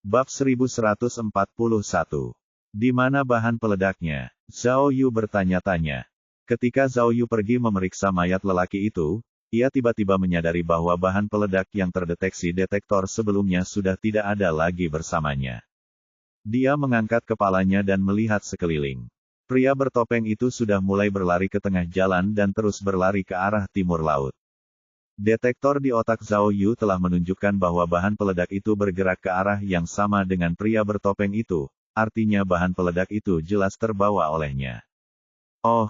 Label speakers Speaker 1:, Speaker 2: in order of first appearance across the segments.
Speaker 1: Bab 1141. Di mana bahan peledaknya? Zhao Yu bertanya-tanya. Ketika Zhao Yu pergi memeriksa mayat lelaki itu, ia tiba-tiba menyadari bahwa bahan peledak yang terdeteksi detektor sebelumnya sudah tidak ada lagi bersamanya. Dia mengangkat kepalanya dan melihat sekeliling. Pria bertopeng itu sudah mulai berlari ke tengah jalan dan terus berlari ke arah timur laut. Detektor di otak Zhao Yu telah menunjukkan bahwa bahan peledak itu bergerak ke arah yang sama dengan pria bertopeng itu, artinya bahan peledak itu jelas terbawa olehnya. Oh,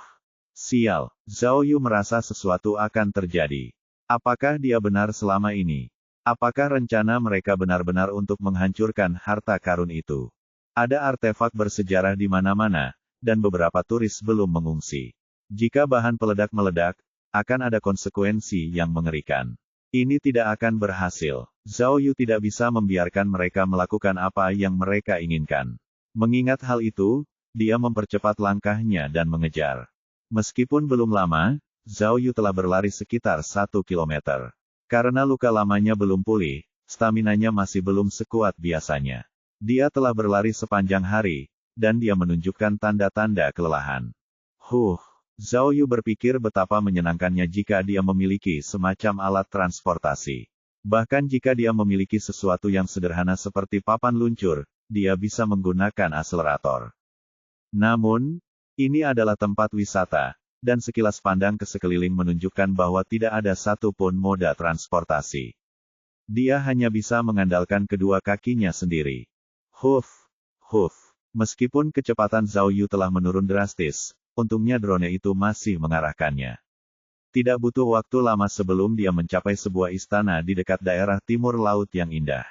Speaker 1: sial, Zhao Yu merasa sesuatu akan terjadi. Apakah dia benar selama ini? Apakah rencana mereka benar-benar untuk menghancurkan harta karun itu? Ada artefak bersejarah di mana-mana, dan beberapa turis belum mengungsi. Jika bahan peledak meledak, akan ada konsekuensi yang mengerikan. Ini tidak akan berhasil. Zhao Yu tidak bisa membiarkan mereka melakukan apa yang mereka inginkan. Mengingat hal itu, dia mempercepat langkahnya dan mengejar. Meskipun belum lama, Zhao Yu telah berlari sekitar 1 kilometer. Karena luka lamanya belum pulih, staminanya masih belum sekuat biasanya. Dia telah berlari sepanjang hari, dan dia menunjukkan tanda-tanda kelelahan. Zhao Yu berpikir betapa menyenangkannya jika dia memiliki semacam alat transportasi. Bahkan jika dia memiliki sesuatu yang sederhana seperti papan luncur, dia bisa menggunakan akselerator. Namun, ini adalah tempat wisata, dan sekilas pandang ke sekeliling menunjukkan bahwa tidak ada satupun moda transportasi. Dia hanya bisa mengandalkan kedua kakinya sendiri. Meskipun kecepatan Zhao Yu telah menurun drastis, untungnya drone itu masih mengarahkannya. Tidak butuh waktu lama sebelum dia mencapai sebuah istana di dekat daerah timur laut yang indah.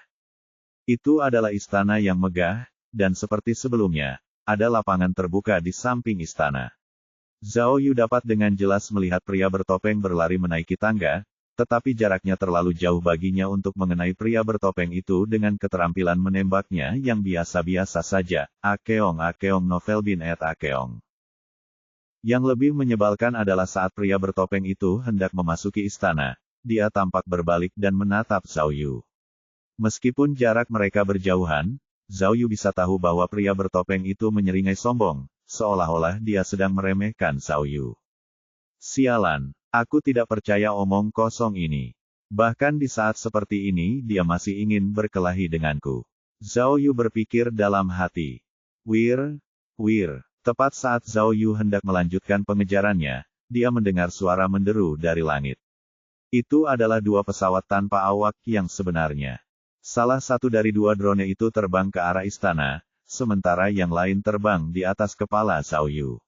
Speaker 1: Itu adalah istana yang megah, dan seperti sebelumnya, ada lapangan terbuka di samping istana. Zhao Yu dapat dengan jelas melihat pria bertopeng berlari menaiki tangga, tetapi jaraknya terlalu jauh baginya untuk mengenai pria bertopeng itu dengan keterampilan menembaknya yang biasa-biasa saja. Akeong novel bin et Akeong. Yang lebih menyebalkan adalah saat pria bertopeng itu hendak memasuki istana, dia tampak berbalik dan menatap Zhao Yu. Meskipun jarak mereka berjauhan, Zhao Yu bisa tahu bahwa pria bertopeng itu menyeringai sombong, seolah-olah dia sedang meremehkan Zhao Yu. Sialan, aku tidak percaya omong kosong ini. Bahkan di saat seperti ini dia masih ingin berkelahi denganku. Zhao Yu berpikir dalam hati. Tepat saat Zhao Yu hendak melanjutkan pengejarannya, dia mendengar suara menderu dari langit. Itu adalah dua pesawat tanpa awak yang sebenarnya. Salah satu dari dua drone itu terbang ke arah istana, sementara yang lain terbang di atas kepala Zhao Yu.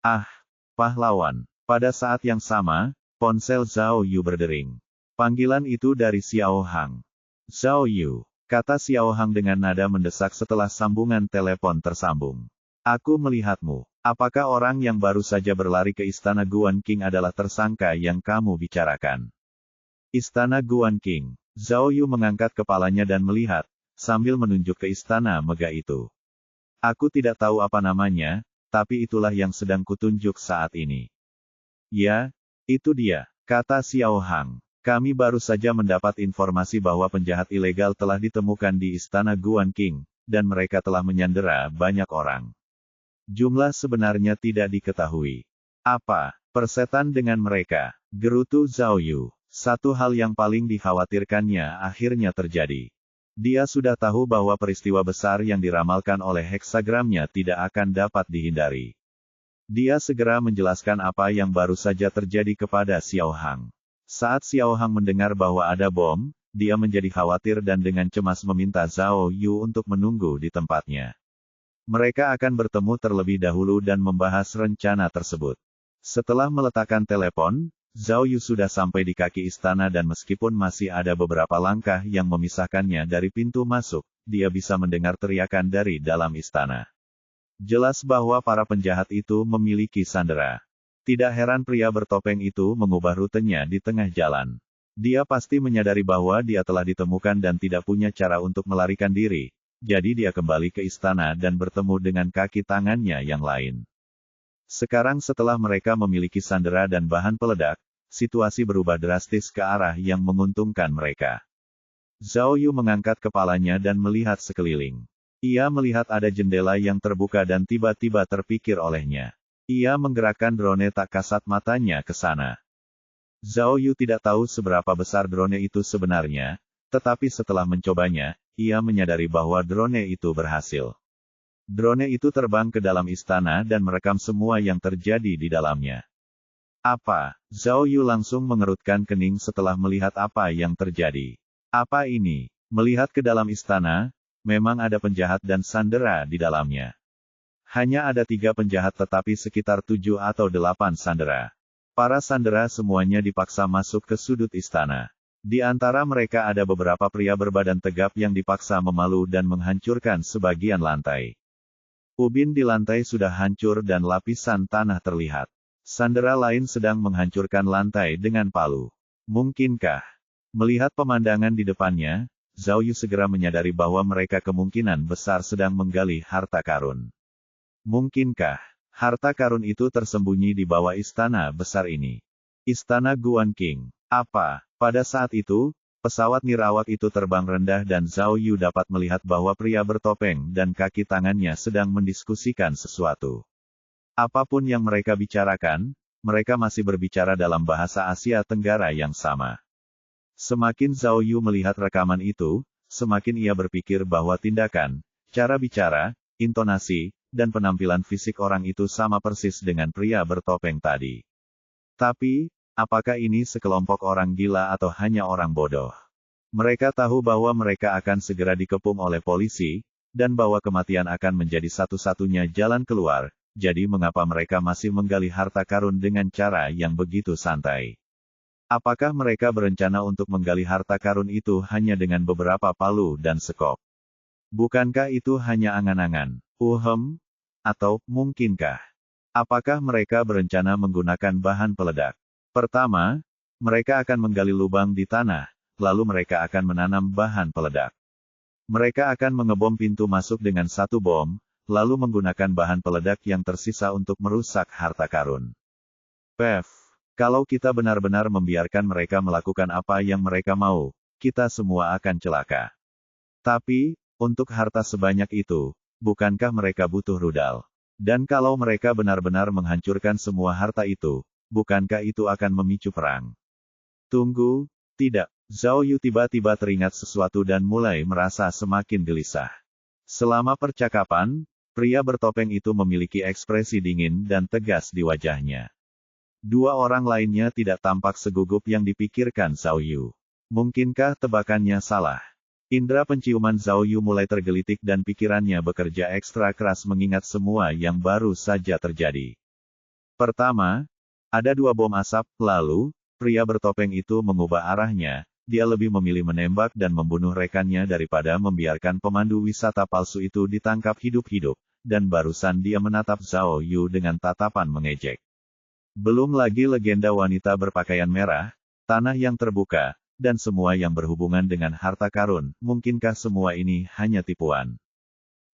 Speaker 1: Ah, pahlawan. Pada saat yang sama, ponsel Zhao Yu berdering. Panggilan itu dari Xiao Hang. Zhao Yu, kata Xiao Hang dengan nada mendesak setelah sambungan telepon tersambung. Aku melihatmu. Apakah orang yang baru saja berlari ke Istana Guan Qing adalah tersangka yang kamu bicarakan? Istana Guan Qing. Zhao Yu mengangkat kepalanya dan melihat, sambil menunjuk ke istana megah itu. Aku tidak tahu apa namanya, tapi itulah yang sedang kutunjuk saat ini. Ya, itu dia, kata Xiao Hang. Kami baru saja mendapat informasi bahwa penjahat ilegal telah ditemukan di Istana Guan Qing, dan mereka telah menyandera banyak orang. Jumlah sebenarnya tidak diketahui. Apa persetan dengan mereka? Gerutu Zhao Yu. Satu hal yang paling dikhawatirkannya akhirnya terjadi. Dia sudah tahu bahwa peristiwa besar yang diramalkan oleh heksagramnya tidak akan dapat dihindari. Dia segera menjelaskan apa yang baru saja terjadi kepada Xiao Hang. Saat Xiao Hang mendengar bahwa ada bom, dia menjadi khawatir dan dengan cemas meminta Zhao Yu untuk menunggu di tempatnya. Mereka akan bertemu terlebih dahulu dan membahas rencana tersebut. Setelah meletakkan telepon, Zhao Yu sudah sampai di kaki istana dan meskipun masih ada beberapa langkah yang memisahkannya dari pintu masuk, dia bisa mendengar teriakan dari dalam istana. Jelas bahwa para penjahat itu memiliki sandera. Tidak heran pria bertopeng itu mengubah rutenya di tengah jalan. Dia pasti menyadari bahwa dia telah ditemukan dan tidak punya cara untuk melarikan diri. Jadi dia kembali ke istana dan bertemu dengan kaki tangannya yang lain. Sekarang setelah mereka memiliki sandera dan bahan peledak, situasi berubah drastis ke arah yang menguntungkan mereka. Zhao Yu mengangkat kepalanya dan melihat sekeliling. Ia melihat ada jendela yang terbuka dan tiba-tiba terpikir olehnya. Ia menggerakkan drone tak kasat matanya ke sana. Zhao Yu tidak tahu seberapa besar drone itu sebenarnya, tetapi setelah mencobanya, ia menyadari bahwa drone itu berhasil. Drone itu terbang ke dalam istana dan merekam semua yang terjadi di dalamnya. Apa? Zhao Yu langsung mengerutkan kening setelah melihat apa yang terjadi. Apa ini? Melihat ke dalam istana, memang ada penjahat dan sandera di dalamnya. Hanya ada 3 penjahat tetapi sekitar 7 atau 8 sandera. Para sandera semuanya dipaksa masuk ke sudut istana. Di antara mereka ada beberapa pria berbadan tegap yang dipaksa memalu dan menghancurkan sebagian lantai. Ubin di lantai sudah hancur dan lapisan tanah terlihat. Sandera lain sedang menghancurkan lantai dengan palu. Mungkinkah? Melihat pemandangan di depannya, Zhao Yu segera menyadari bahwa mereka kemungkinan besar sedang menggali harta karun. Mungkinkah harta karun itu tersembunyi di bawah istana besar ini? Istana Guan King. Apa? Pada saat itu, pesawat nirawak itu terbang rendah dan Zhao Yu dapat melihat bahwa pria bertopeng dan kaki tangannya sedang mendiskusikan sesuatu. Apapun yang mereka bicarakan, mereka masih berbicara dalam bahasa Asia Tenggara yang sama. Semakin Zhao Yu melihat rekaman itu, semakin ia berpikir bahwa tindakan, cara bicara, intonasi, dan penampilan fisik orang itu sama persis dengan pria bertopeng tadi. Tapi, apakah ini sekelompok orang gila atau hanya orang bodoh? Mereka tahu bahwa mereka akan segera dikepung oleh polisi, dan bahwa kematian akan menjadi satu-satunya jalan keluar, jadi mengapa mereka masih menggali harta karun dengan cara yang begitu santai? Apakah mereka berencana untuk menggali harta karun itu hanya dengan beberapa palu dan sekop? Bukankah itu hanya angan-angan? Atau, mungkinkah? Apakah mereka berencana menggunakan bahan peledak? Pertama, mereka akan menggali lubang di tanah, lalu mereka akan menanam bahan peledak. Mereka akan mengebom pintu masuk dengan 1 bom, lalu menggunakan bahan peledak yang tersisa untuk merusak harta karun. Kalau kita benar-benar membiarkan mereka melakukan apa yang mereka mau, kita semua akan celaka. Tapi, untuk harta sebanyak itu, bukankah mereka butuh rudal? Dan kalau mereka benar-benar menghancurkan semua harta itu, bukankah itu akan memicu perang? Tunggu, tidak. Zhao Yu tiba-tiba teringat sesuatu dan mulai merasa semakin gelisah. Selama percakapan, pria bertopeng itu memiliki ekspresi dingin dan tegas di wajahnya. 2 orang lainnya tidak tampak segugup yang dipikirkan Zhao Yu. Mungkinkah tebakannya salah? Indra penciuman Zhao Yu mulai tergelitik dan pikirannya bekerja ekstra keras mengingat semua yang baru saja terjadi. Pertama, ada 2 bom asap, lalu, pria bertopeng itu mengubah arahnya, dia lebih memilih menembak dan membunuh rekannya daripada membiarkan pemandu wisata palsu itu ditangkap hidup-hidup, dan barusan dia menatap Zhao Yu dengan tatapan mengejek. Belum lagi legenda wanita berpakaian merah, tanah yang terbuka, dan semua yang berhubungan dengan harta karun, mungkinkah semua ini hanya tipuan?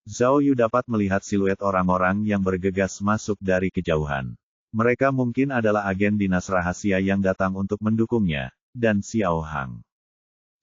Speaker 1: Zhao Yu dapat melihat siluet orang-orang yang bergegas masuk dari kejauhan. Mereka mungkin adalah agen dinas rahasia yang datang untuk mendukungnya, dan Xiao Hang.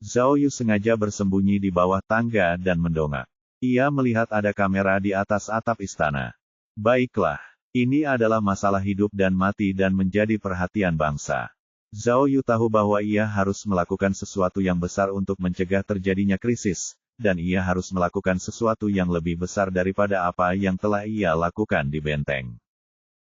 Speaker 1: Zhao Yu sengaja bersembunyi di bawah tangga dan mendongak. Ia melihat ada kamera di atas atap istana. Baiklah, ini adalah masalah hidup dan mati dan menjadi perhatian bangsa. Zhao Yu tahu bahwa ia harus melakukan sesuatu yang besar untuk mencegah terjadinya krisis, dan ia harus melakukan sesuatu yang lebih besar daripada apa yang telah ia lakukan di benteng.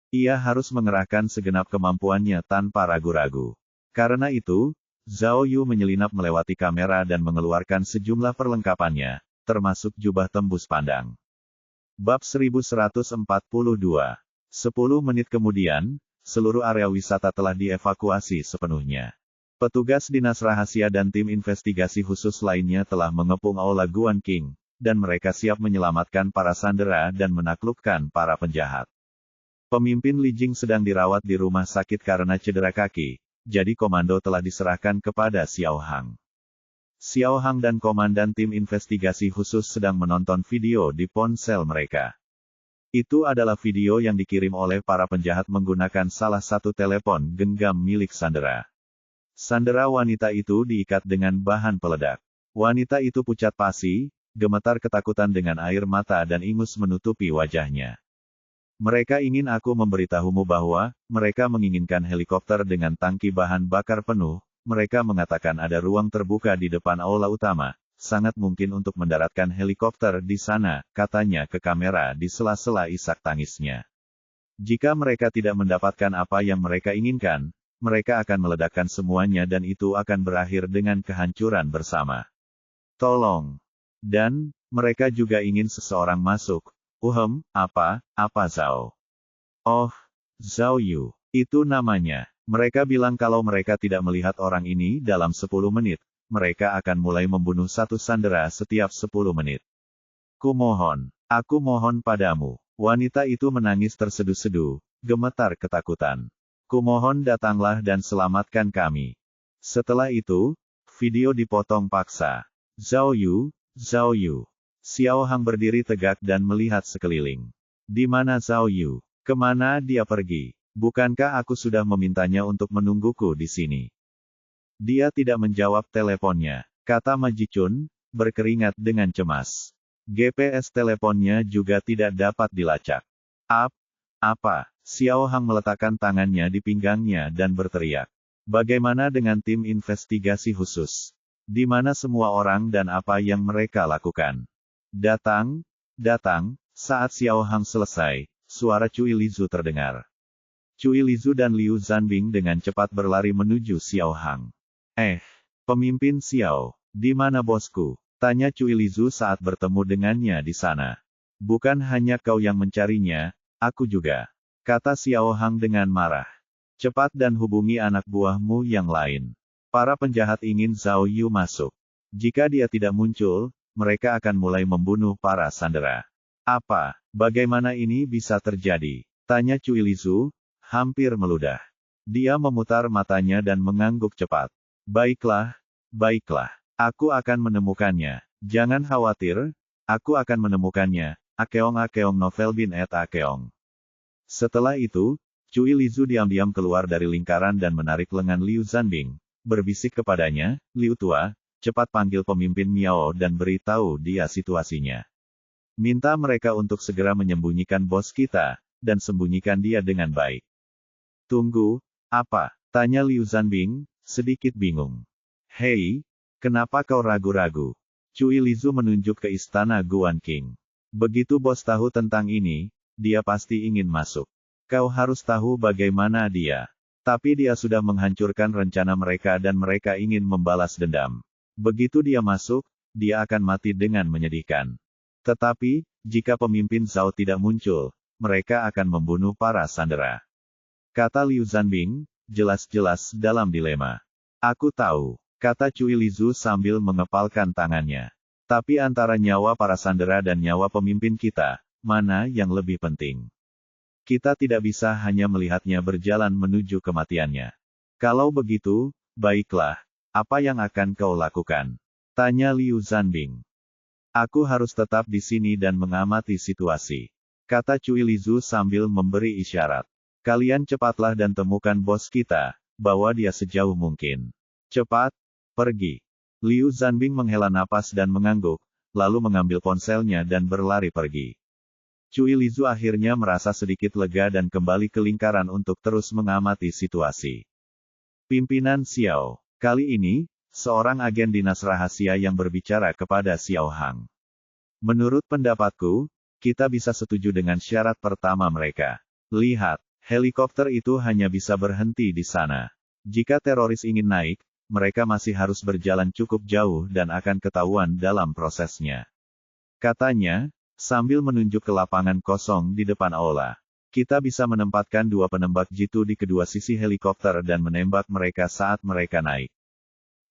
Speaker 1: Ia harus mengerahkan segenap kemampuannya tanpa ragu-ragu. Karena itu, Zhao Yu menyelinap melewati kamera dan mengeluarkan sejumlah perlengkapannya, termasuk jubah tembus pandang. Bab 1142. 10 menit kemudian, seluruh area wisata telah dievakuasi sepenuhnya. Petugas dinas rahasia dan tim investigasi khusus lainnya telah mengepung Aula Guan King, dan mereka siap menyelamatkan para sandera dan menaklukkan para penjahat. Pemimpin Li Jing sedang dirawat di rumah sakit karena cedera kaki, jadi komando telah diserahkan kepada Xiao Hang. Xiao Hang dan komandan tim investigasi khusus sedang menonton video di ponsel mereka. Itu adalah video yang dikirim oleh para penjahat menggunakan salah satu telepon genggam milik sandera. Sandera wanita itu diikat dengan bahan peledak. Wanita itu pucat pasi, gemetar ketakutan dengan air mata dan ingus menutupi wajahnya. Mereka ingin aku memberitahumu bahwa, mereka menginginkan helikopter dengan tangki bahan bakar penuh, mereka mengatakan ada ruang terbuka di depan aula utama, sangat mungkin untuk mendaratkan helikopter di sana, katanya ke kamera di sela-sela isak tangisnya. Jika mereka tidak mendapatkan apa yang mereka inginkan, mereka akan meledakkan semuanya dan itu akan berakhir dengan kehancuran bersama. Tolong. Dan, mereka juga ingin seseorang masuk. Apa Zhao? Oh, Zhao Yu. Itu namanya. Mereka bilang kalau mereka tidak melihat orang ini dalam 10 menit, mereka akan mulai membunuh satu sandera setiap 10 menit. Aku mohon padamu. Wanita itu menangis terseduh-seduh, gemetar ketakutan. Kumohon datanglah dan selamatkan kami. Setelah itu, video dipotong paksa. Zhao Yu. Xiao Hang berdiri tegak dan melihat sekeliling. Di mana Zhao Yu? Kemana dia pergi? Bukankah aku sudah memintanya untuk menungguku di sini? Dia tidak menjawab teleponnya, kata Ma Jicun, berkeringat dengan cemas. GPS teleponnya juga tidak dapat dilacak. Apa? Xiao Hang meletakkan tangannya di pinggangnya dan berteriak. Bagaimana dengan tim investigasi khusus? Di mana semua orang dan apa yang mereka lakukan? Datang. Saat Xiao Hang selesai, suara Cui Lizu terdengar. Cui Lizu dan Liu Zanbing dengan cepat berlari menuju Xiao Hang. Pemimpin Xiao, di mana bosku? Tanya Cui Lizu saat bertemu dengannya di sana. Bukan hanya kau yang mencarinya, aku juga, kata Xiao Hang dengan marah. Cepat dan hubungi anak buahmu yang lain. Para penjahat ingin Zhao Yu masuk. Jika dia tidak muncul, mereka akan mulai membunuh para sandera. Bagaimana ini bisa terjadi? Tanya Cui Lizu, hampir meludah. Dia memutar matanya dan mengangguk cepat. Baiklah. Aku akan menemukannya. Jangan khawatir, aku akan menemukannya. Akeong novel bin et Akeong. Setelah itu, Cui Lizu diam-diam keluar dari lingkaran dan menarik lengan Liu Zanbing. Berbisik kepadanya, Liu Tua, cepat panggil pemimpin Miao dan beritahu dia situasinya. Minta mereka untuk segera menyembunyikan bos kita, dan sembunyikan dia dengan baik. Tunggu, apa? Tanya Liu Zanbing, sedikit bingung. Hei, kenapa kau ragu-ragu? Cui Lizu menunjuk ke istana Guan Qing. Begitu bos tahu tentang ini, dia pasti ingin masuk. Kau harus tahu bagaimana dia. Tapi dia sudah menghancurkan rencana mereka dan mereka ingin membalas dendam. Begitu dia masuk, dia akan mati dengan menyedihkan. Tetapi, jika pemimpin Zhao tidak muncul, mereka akan membunuh para sandera. Kata Liu Zanbing, jelas-jelas dalam dilema. Aku tahu, kata Cui Lizu sambil mengepalkan tangannya. Tapi antara nyawa para sandera dan nyawa pemimpin kita, mana yang lebih penting? Kita tidak bisa hanya melihatnya berjalan menuju kematiannya. Kalau begitu, baiklah, apa yang akan kau lakukan? Tanya Liu Zanbing. Aku harus tetap di sini dan mengamati situasi, kata Cui Lizu sambil memberi isyarat. Kalian cepatlah dan temukan bos kita, bawa dia sejauh mungkin. Cepat, pergi. Liu Zanbing menghela napas dan mengangguk, lalu mengambil ponselnya dan berlari pergi. Cui Lizu akhirnya merasa sedikit lega dan kembali ke lingkaran untuk terus mengamati situasi. Pimpinan Xiao. Kali ini, seorang agen dinas rahasia yang berbicara kepada Xiao Hang. Menurut pendapatku, kita bisa setuju dengan syarat pertama mereka. Lihat, helikopter itu hanya bisa berhenti di sana. Jika teroris ingin naik, mereka masih harus berjalan cukup jauh dan akan ketahuan dalam prosesnya. Katanya, sambil menunjuk ke lapangan kosong di depan aula. Kita bisa menempatkan 2 penembak jitu di kedua sisi helikopter dan menembak mereka saat mereka naik.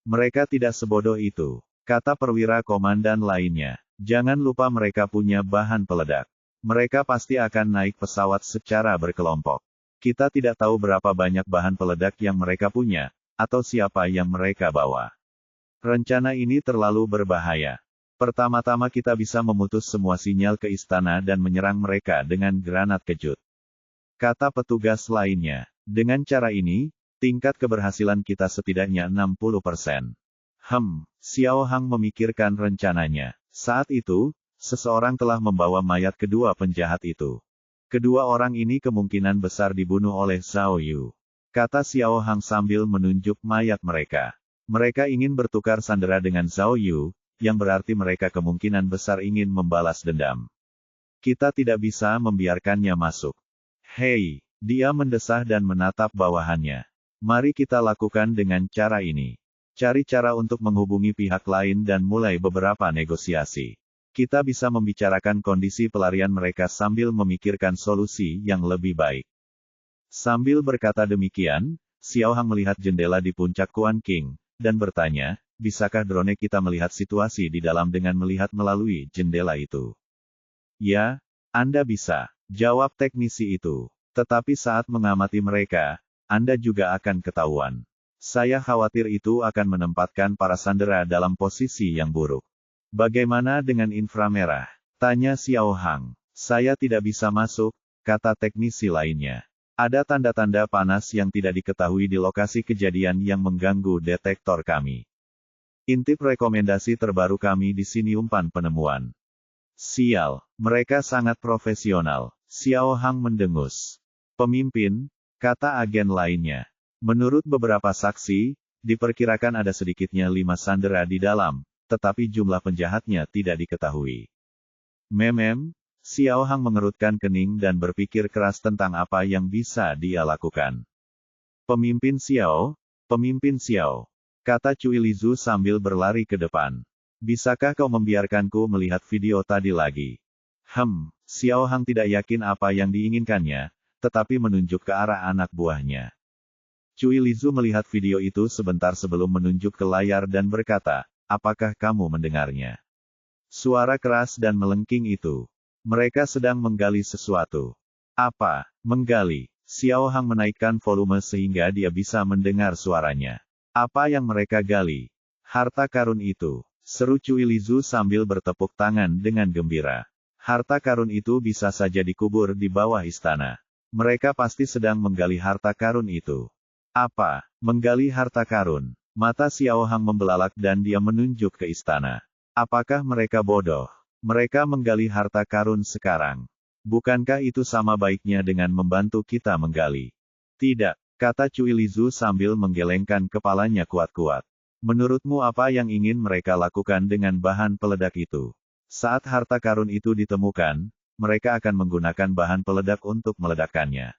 Speaker 1: Mereka tidak sebodoh itu, kata perwira komandan lainnya. Jangan lupa mereka punya bahan peledak. Mereka pasti akan naik pesawat secara berkelompok. Kita tidak tahu berapa banyak bahan peledak yang mereka punya, atau siapa yang mereka bawa. Rencana ini terlalu berbahaya. Pertama-tama kita bisa memutus semua sinyal ke istana dan menyerang mereka dengan granat kejut. Kata petugas lainnya, dengan cara ini, tingkat keberhasilan kita setidaknya 60%. Xiao Hang memikirkan rencananya. Saat itu, seseorang telah membawa mayat kedua penjahat itu. Kedua orang ini kemungkinan besar dibunuh oleh Zhao Yu. Kata Xiao Hang sambil menunjuk mayat mereka. Mereka ingin bertukar sandera dengan Zhao Yu, yang berarti mereka kemungkinan besar ingin membalas dendam. Kita tidak bisa membiarkannya masuk. Hei, dia mendesah dan menatap bawahannya. Mari kita lakukan dengan cara ini. Cari cara untuk menghubungi pihak lain dan mulai beberapa negosiasi. Kita bisa membicarakan kondisi pelarian mereka sambil memikirkan solusi yang lebih baik. Sambil berkata demikian, Xiao Hang melihat jendela di puncak Kuan King, dan bertanya, bisakah drone kita melihat situasi di dalam dengan melihat melalui jendela itu? Ya, Anda bisa, jawab teknisi itu. Tetapi saat mengamati mereka, Anda juga akan ketahuan. Saya khawatir itu akan menempatkan para sandera dalam posisi yang buruk. Bagaimana dengan inframerah? Tanya Xiao Hang. Saya tidak bisa masuk, kata teknisi lainnya. Ada tanda-tanda panas yang tidak diketahui di lokasi kejadian yang mengganggu detektor kami. Intip rekomendasi terbaru kami di sini umpan penemuan. Sial, mereka sangat profesional. Xiao Hang mendengus. Pemimpin, kata agen lainnya. Menurut beberapa saksi, diperkirakan ada sedikitnya 5 sandera di dalam, tetapi jumlah penjahatnya tidak diketahui. Xiao Hang mengerutkan kening dan berpikir keras tentang apa yang bisa dia lakukan. Pemimpin Xiao, kata Cui Lizu sambil berlari ke depan. Bisakah kau membiarkanku melihat video tadi lagi? Xiao Hang tidak yakin apa yang diinginkannya, tetapi menunjuk ke arah anak buahnya. Cui Lizu melihat video itu sebentar sebelum menunjuk ke layar dan berkata, apakah kamu mendengarnya? Suara keras dan melengking itu. Mereka sedang menggali sesuatu. Apa? Menggali? Xiao Hang menaikkan volume sehingga dia bisa mendengar suaranya. Apa yang mereka gali? Harta karun itu. Seru Cui Lizu sambil bertepuk tangan dengan gembira. Harta karun itu bisa saja dikubur di bawah istana. Mereka pasti sedang menggali harta karun itu. Apa? Menggali harta karun? Mata Xiao Hang membelalak dan dia menunjuk ke istana. Apakah mereka bodoh? Mereka menggali harta karun sekarang. Bukankah itu sama baiknya dengan membantu kita menggali? Tidak, kata Cui Lizu sambil menggelengkan kepalanya kuat-kuat. Menurutmu apa yang ingin mereka lakukan dengan bahan peledak itu? Saat harta karun itu ditemukan, mereka akan menggunakan bahan peledak untuk meledakkannya.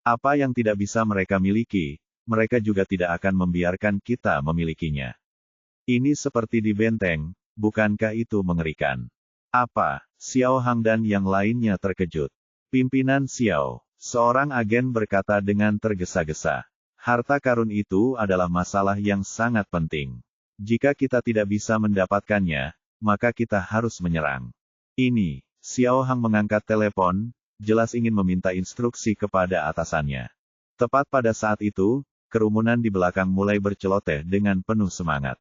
Speaker 1: Apa yang tidak bisa mereka miliki, mereka juga tidak akan membiarkan kita memilikinya. Ini seperti di benteng, bukankah itu mengerikan? Apa? Xiao Hang dan yang lainnya terkejut. Pimpinan Xiao, seorang agen berkata dengan tergesa-gesa. Harta karun itu adalah masalah yang sangat penting. Jika kita tidak bisa mendapatkannya, maka kita harus menyerang. Ini, Xiao Hang mengangkat telepon, jelas ingin meminta instruksi kepada atasannya. Tepat pada saat itu, kerumunan di belakang mulai berceloteh dengan penuh semangat.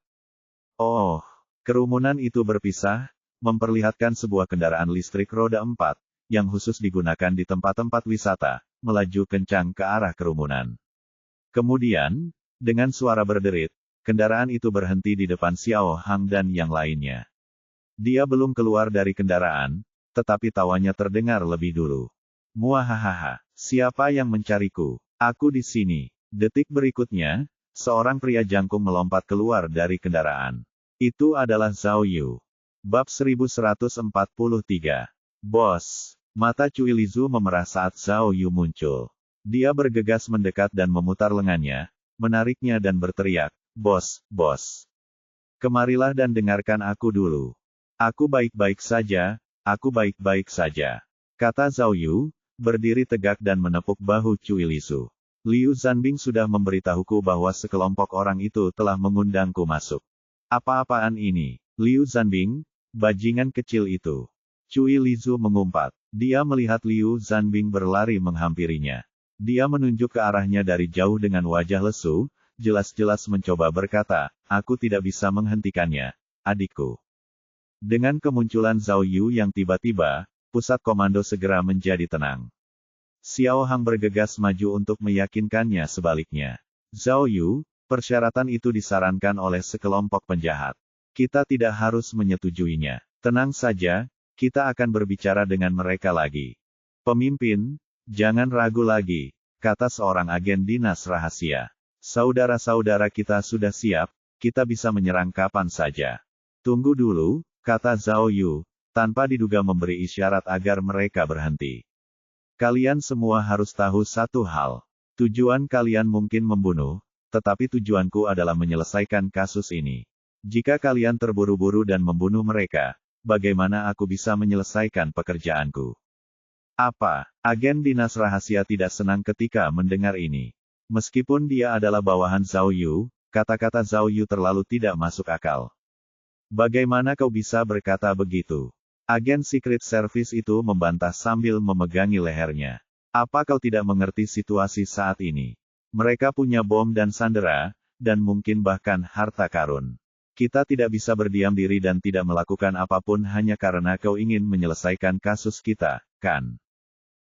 Speaker 1: Oh, kerumunan itu berpisah, memperlihatkan sebuah kendaraan listrik roda 4, yang khusus digunakan di tempat-tempat wisata, melaju kencang ke arah kerumunan. Kemudian, dengan suara berderit, kendaraan itu berhenti di depan Xiao Hang dan yang lainnya. Dia belum keluar dari kendaraan, tetapi tawanya terdengar lebih dulu. Muahahaha, siapa yang mencariku? Aku di sini. Detik berikutnya, seorang pria jangkung melompat keluar dari kendaraan. Itu adalah Zhao Yu. Bab 1143. Bos. Mata Cui Lizu memerah saat Zhao Yu muncul. Dia bergegas mendekat dan memutar lengannya, menariknya dan berteriak, "Bos, bos. Kemarilah dan dengarkan aku dulu. Aku baik-baik saja, aku baik-baik saja," kata Zhao Yu, berdiri tegak dan menepuk bahu Cui Lizu. Liu Zanbing sudah memberitahuku bahwa sekelompok orang itu telah mengundangku masuk. Apa-apaan ini? Liu Zanbing, bajingan kecil itu. Cui Lizu mengumpat. Dia melihat Liu Zanbing berlari menghampirinya. Dia menunjuk ke arahnya dari jauh dengan wajah lesu, jelas-jelas mencoba berkata, aku tidak bisa menghentikannya, adikku. Dengan kemunculan Zhao Yu yang tiba-tiba, pusat komando segera menjadi tenang. Xiao Hang bergegas maju untuk meyakinkannya sebaliknya. Zhao Yu, Persyaratan itu disarankan oleh sekelompok penjahat. Kita tidak harus menyetujuinya. Tenang saja, kita akan berbicara dengan mereka lagi. Pemimpin, jangan ragu lagi, kata seorang agen dinas rahasia. Saudara-saudara kita sudah siap, kita bisa menyerang kapan saja. Tunggu dulu, kata Zhao Yu, tanpa diduga memberi isyarat agar mereka berhenti. Kalian semua harus tahu satu hal. Tujuan kalian mungkin membunuh, tetapi tujuanku adalah menyelesaikan kasus ini. Jika kalian terburu-buru dan membunuh mereka, bagaimana aku bisa menyelesaikan pekerjaanku? Apa? Agen dinas rahasia tidak senang ketika mendengar ini. Meskipun dia adalah bawahan Zhao Yu, kata-kata Zhao Yu terlalu tidak masuk akal. Bagaimana kau bisa berkata begitu? Agen Secret Service itu membantah sambil memegangi lehernya. Apa kau tidak mengerti situasi saat ini? Mereka punya bom dan sandera, dan mungkin bahkan harta karun. Kita tidak bisa berdiam diri dan tidak melakukan apapun hanya karena kau ingin menyelesaikan kasus kita, kan?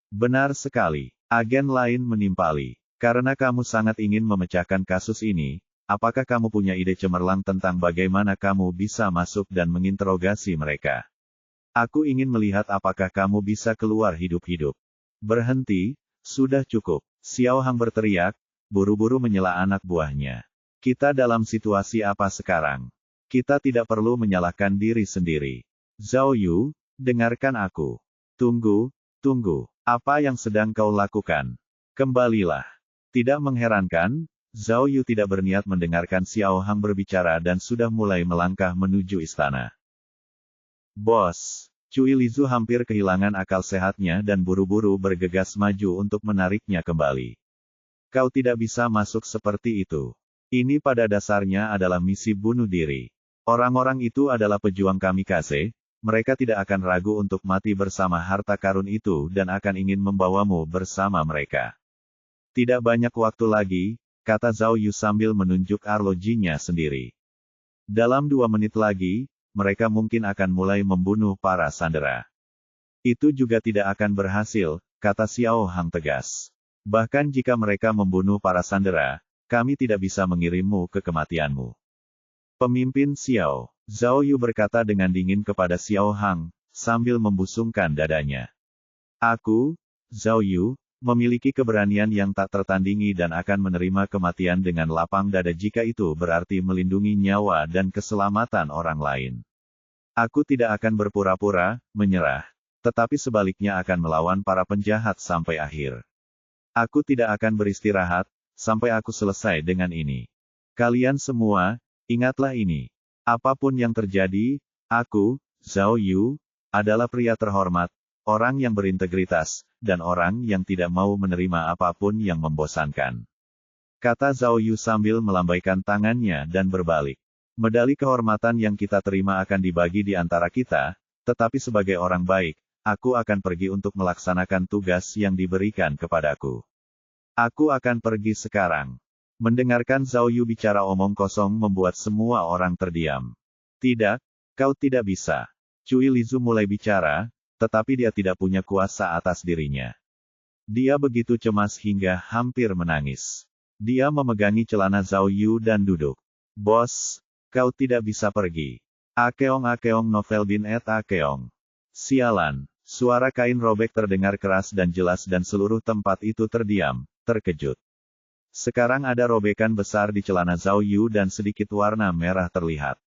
Speaker 1: Benar sekali. Agen lain menimpali. Karena kamu sangat ingin memecahkan kasus ini, apakah kamu punya ide cemerlang tentang bagaimana kamu bisa masuk dan menginterogasi mereka? Aku ingin melihat apakah kamu bisa keluar hidup-hidup. Berhenti, sudah cukup. Xiao Hang berteriak, buru-buru menyela anak buahnya. Kita dalam situasi apa sekarang? Kita tidak perlu menyalahkan diri sendiri. Zhao Yu, dengarkan aku. Tunggu, tunggu. Apa yang sedang kau lakukan? Kembalilah. Tidak mengherankan, Zhao Yu tidak berniat mendengarkan Xiao Hang berbicara dan sudah mulai melangkah menuju istana. Bos, Cui Lizu hampir kehilangan akal sehatnya dan buru-buru bergegas maju untuk menariknya kembali. Kau tidak bisa masuk seperti itu. Ini pada dasarnya adalah misi bunuh diri. Orang-orang itu adalah pejuang kamikaze, mereka tidak akan ragu untuk mati bersama harta karun itu dan akan ingin membawamu bersama mereka. Tidak banyak waktu lagi, kata Zhao Yu sambil menunjuk arlojinya sendiri. Dalam 2 menit lagi, mereka mungkin akan mulai membunuh para sandera. Itu juga tidak akan berhasil, kata Xiao Hang tegas. Bahkan jika mereka membunuh para sandera, kami tidak bisa mengirimmu ke kematianmu. Pemimpin Xiao, Zhao Yu berkata dengan dingin kepada Xiao Hang, sambil membusungkan dadanya. Aku, Zhao Yu, memiliki keberanian yang tak tertandingi dan akan menerima kematian dengan lapang dada jika itu berarti melindungi nyawa dan keselamatan orang lain. Aku tidak akan berpura-pura, menyerah, tetapi sebaliknya akan melawan para penjahat sampai akhir. Aku tidak akan beristirahat, sampai aku selesai dengan ini. Kalian semua, ingatlah ini. Apapun yang terjadi, aku, Zhao Yu, adalah pria terhormat, orang yang berintegritas, dan orang yang tidak mau menerima apapun yang membosankan. Kata Zhao Yu sambil melambaikan tangannya dan berbalik. Medali kehormatan yang kita terima akan dibagi di antara kita, tetapi sebagai orang baik, aku akan pergi untuk melaksanakan tugas yang diberikan kepadaku. Aku akan pergi sekarang. Mendengarkan Zhao Yu bicara omong kosong membuat semua orang terdiam. Tidak, kau tidak bisa. Cui Lizu mulai bicara, tetapi dia tidak punya kuasa atas dirinya. Dia begitu cemas hingga hampir menangis. Dia memegangi celana Zhao Yu dan duduk. Bos, kau tidak bisa pergi. Akeong novel bin et akeong. Sialan, suara kain robek terdengar keras dan jelas dan seluruh tempat itu terdiam, terkejut. Sekarang ada robekan besar di celana Zhao Yu dan sedikit warna merah terlihat.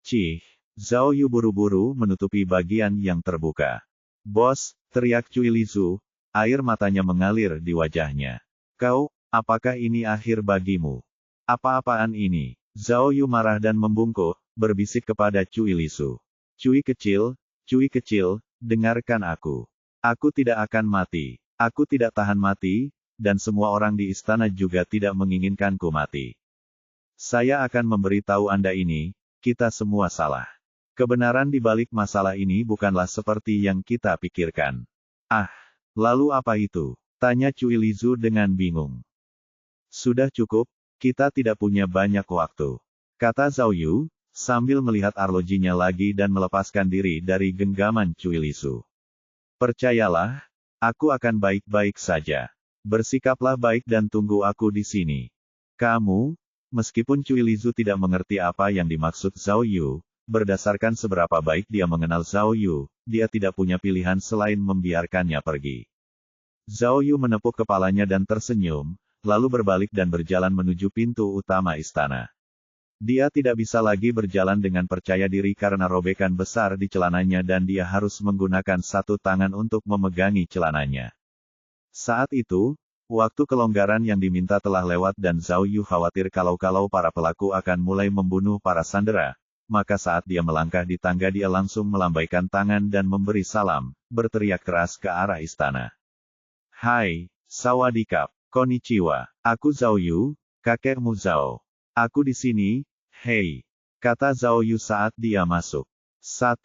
Speaker 1: Cih, Zhao Yu buru-buru menutupi bagian yang terbuka. Bos, teriak Cui Lizu, air matanya mengalir di wajahnya. Kau, apakah ini akhir bagimu? Apa-apaan ini? Zhao Yu marah dan membungkuk, berbisik kepada Cui Lizu. Cui kecil, dengarkan aku. Aku tidak akan mati. Aku tidak tahan mati, dan semua orang di istana juga tidak menginginkanku mati. Saya akan memberitahu Anda ini, kita semua salah. Kebenaran di balik masalah ini bukanlah seperti yang kita pikirkan. Ah, lalu apa itu? Tanya Cui Lizu dengan bingung. Sudah cukup, kita tidak punya banyak waktu. Kata Zhao Yu, sambil melihat arlojinya lagi dan melepaskan diri dari genggaman Cui Lizu. Percayalah, aku akan baik-baik saja. Bersikaplah baik dan tunggu aku di sini. Kamu, Meskipun Cui Lizu tidak mengerti apa yang dimaksud Zhao Yu, berdasarkan seberapa baik dia mengenal Zhao Yu, dia tidak punya pilihan selain membiarkannya pergi. Zhao Yu menepuk kepalanya dan tersenyum, lalu berbalik dan berjalan menuju pintu utama istana. Dia tidak bisa lagi berjalan dengan percaya diri karena robekan besar di celananya dan dia harus menggunakan satu tangan untuk memegangi celananya. Saat itu, waktu kelonggaran yang diminta telah lewat dan Zhao Yu khawatir kalau para pelaku akan mulai membunuh para sandera, maka saat dia melangkah di tangga dia langsung melambaikan tangan dan memberi salam, berteriak keras ke arah istana. Hai, sawadikap, konnichiwa, aku Zhao Yu, kakekmu Zhao. Aku di sini, hei, kata Zhao Yu saat dia masuk. 1.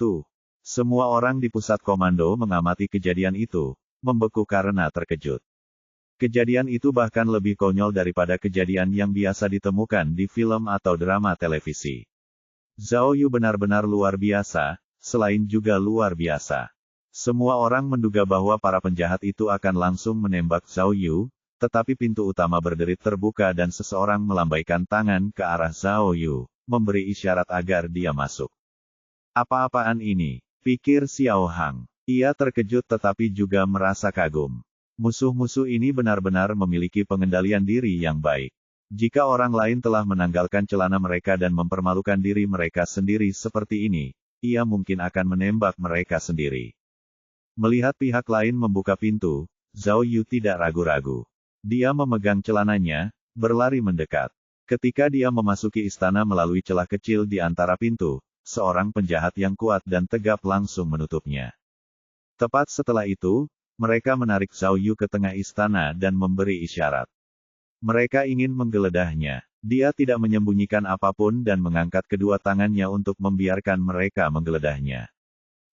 Speaker 1: Semua orang di pusat komando mengamati kejadian itu, membeku karena terkejut. Kejadian itu bahkan lebih konyol daripada kejadian yang biasa ditemukan di film atau drama televisi. Zhao Yu benar-benar luar biasa, selain juga luar biasa. Semua orang menduga bahwa para penjahat itu akan langsung menembak Zhao Yu, tetapi pintu utama berderit terbuka dan seseorang melambaikan tangan ke arah Zhao Yu, memberi isyarat agar dia masuk. Apa-apaan ini? Pikir Xiao Hang. Ia terkejut tetapi juga merasa kagum. Musuh-musuh ini benar-benar memiliki pengendalian diri yang baik. Jika orang lain telah menanggalkan celana mereka dan mempermalukan diri mereka sendiri seperti ini, ia mungkin akan menembak mereka sendiri. Melihat pihak lain membuka pintu, Zhao Yu tidak ragu-ragu. Dia memegang celananya, berlari mendekat. Ketika dia memasuki istana melalui celah kecil di antara pintu, seorang penjahat yang kuat dan tegap langsung menutupnya. Tepat setelah itu, mereka menarik Zhao Yu ke tengah istana dan memberi isyarat. Mereka ingin menggeledahnya. Dia tidak menyembunyikan apapun dan mengangkat kedua tangannya untuk membiarkan mereka menggeledahnya.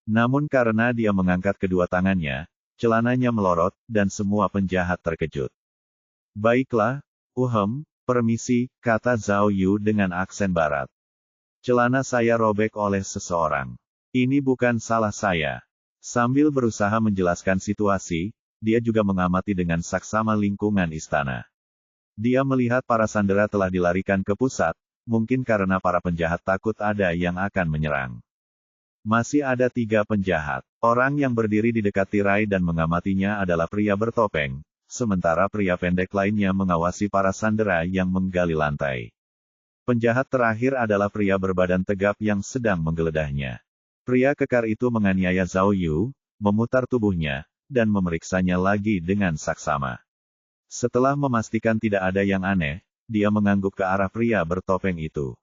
Speaker 1: Namun karena dia mengangkat kedua tangannya, celananya melorot, dan semua penjahat terkejut. Baiklah, permisi, kata Zhao Yu dengan aksen barat. Celana saya robek oleh seseorang. Ini bukan salah saya. Sambil berusaha menjelaskan situasi, dia juga mengamati dengan saksama lingkungan istana. Dia melihat para sandera telah dilarikan ke pusat, mungkin karena para penjahat takut ada yang akan menyerang. Masih ada 3 penjahat. Orang yang berdiri di dekat tirai dan mengamatinya adalah pria bertopeng, sementara pria pendek lainnya mengawasi para sandera yang menggali lantai. Penjahat terakhir adalah pria berbadan tegap yang sedang menggeledahnya. Pria kekar itu menganiaya Zhao Yu, memutar tubuhnya, dan memeriksanya lagi dengan saksama. Setelah memastikan tidak ada yang aneh, dia mengangguk ke arah pria bertopeng itu.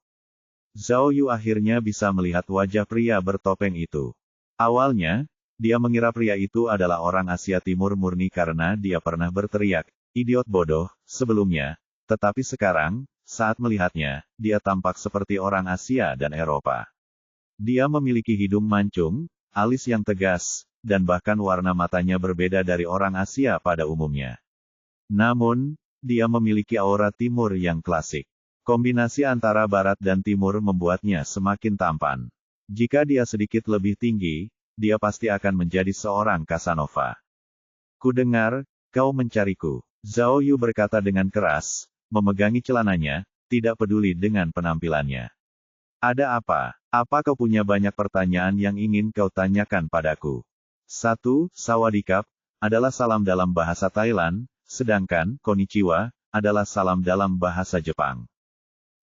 Speaker 1: Zhao Yu akhirnya bisa melihat wajah pria bertopeng itu. Awalnya, dia mengira pria itu adalah orang Asia Timur murni karena dia pernah berteriak, "Idiot bodoh," sebelumnya, tetapi sekarang, saat melihatnya, dia tampak seperti orang Asia dan Eropa. Dia memiliki hidung mancung, alis yang tegas, dan bahkan warna matanya berbeda dari orang Asia pada umumnya. Namun, dia memiliki aura timur yang klasik. Kombinasi antara barat dan timur membuatnya semakin tampan. Jika dia sedikit lebih tinggi, dia pasti akan menjadi seorang Casanova. Kudengar, kau mencariku. Zhao Yu berkata dengan keras, memegangi celananya, tidak peduli dengan penampilannya. Ada apa? Apa kau punya banyak pertanyaan yang ingin kau tanyakan padaku? 1. Sawadikap, adalah salam dalam bahasa Thailand, sedangkan, konnichiwa, adalah salam dalam bahasa Jepang.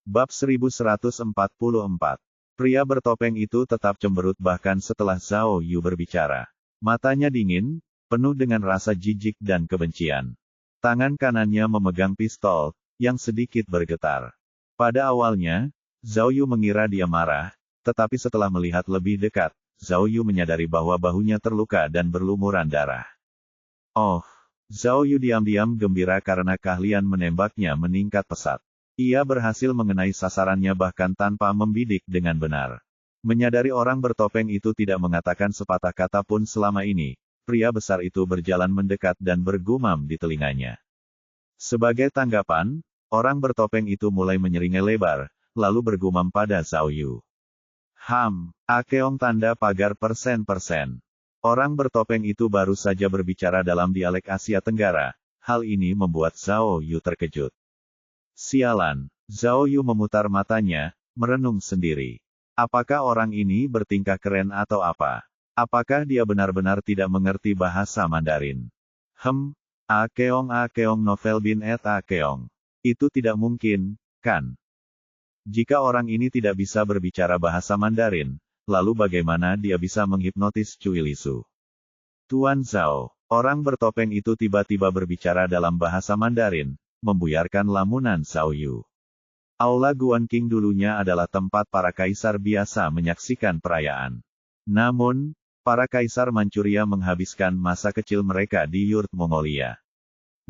Speaker 1: Bab 1144. Pria bertopeng itu tetap cemberut bahkan setelah Zhao Yu berbicara. Matanya dingin, penuh dengan rasa jijik dan kebencian. Tangan kanannya memegang pistol, yang sedikit bergetar. Pada awalnya, Zhao Yu mengira dia marah, tetapi setelah melihat lebih dekat, Zhao Yu menyadari bahwa bahunya terluka dan berlumuran darah. Oh, Zhao Yu diam-diam gembira karena keahlian menembaknya meningkat pesat. Ia berhasil mengenai sasarannya bahkan tanpa membidik dengan benar. Menyadari orang bertopeng itu tidak mengatakan sepatah kata pun selama ini, pria besar itu berjalan mendekat dan bergumam di telinganya. Sebagai tanggapan, orang bertopeng itu mulai menyeringai lebar, lalu bergumam pada Zhao Yu. Akeong tanda pagar persen. Orang bertopeng itu baru saja berbicara dalam dialek Asia Tenggara, hal ini membuat Zhao Yu terkejut. Sialan, Zhao Yu memutar matanya, merenung sendiri. Apakah orang ini bertingkah keren atau apa? Apakah dia benar-benar tidak mengerti bahasa Mandarin? A Keong novel bin et A Keong. Itu tidak mungkin, kan? Jika orang ini tidak bisa berbicara bahasa Mandarin, lalu bagaimana dia bisa menghipnotis Cui Lisu? Tuan Zhao, orang bertopeng itu tiba-tiba berbicara dalam bahasa Mandarin, membuyarkan lamunan Zhao Yu. Aula Guan Qing dulunya adalah tempat para kaisar biasa menyaksikan perayaan. Namun, para kaisar Manchuria menghabiskan masa kecil mereka di yurt Mongolia.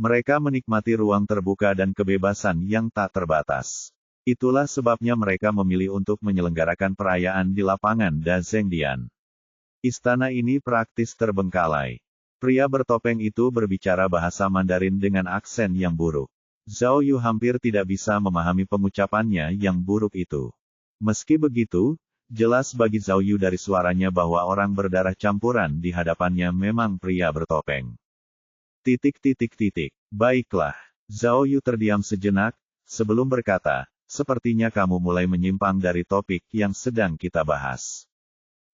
Speaker 1: Mereka menikmati ruang terbuka dan kebebasan yang tak terbatas. Itulah sebabnya mereka memilih untuk menyelenggarakan perayaan di lapangan Dazhengdian. Istana ini praktis terbengkalai. Pria bertopeng itu berbicara bahasa Mandarin dengan aksen yang buruk. Zhao Yu hampir tidak bisa memahami pengucapannya yang buruk itu. Meski begitu, jelas bagi Zhao Yu dari suaranya bahwa orang berdarah campuran di hadapannya memang pria bertopeng. Baiklah. Zhao Yu terdiam sejenak, sebelum berkata, sepertinya kamu mulai menyimpang dari topik yang sedang kita bahas.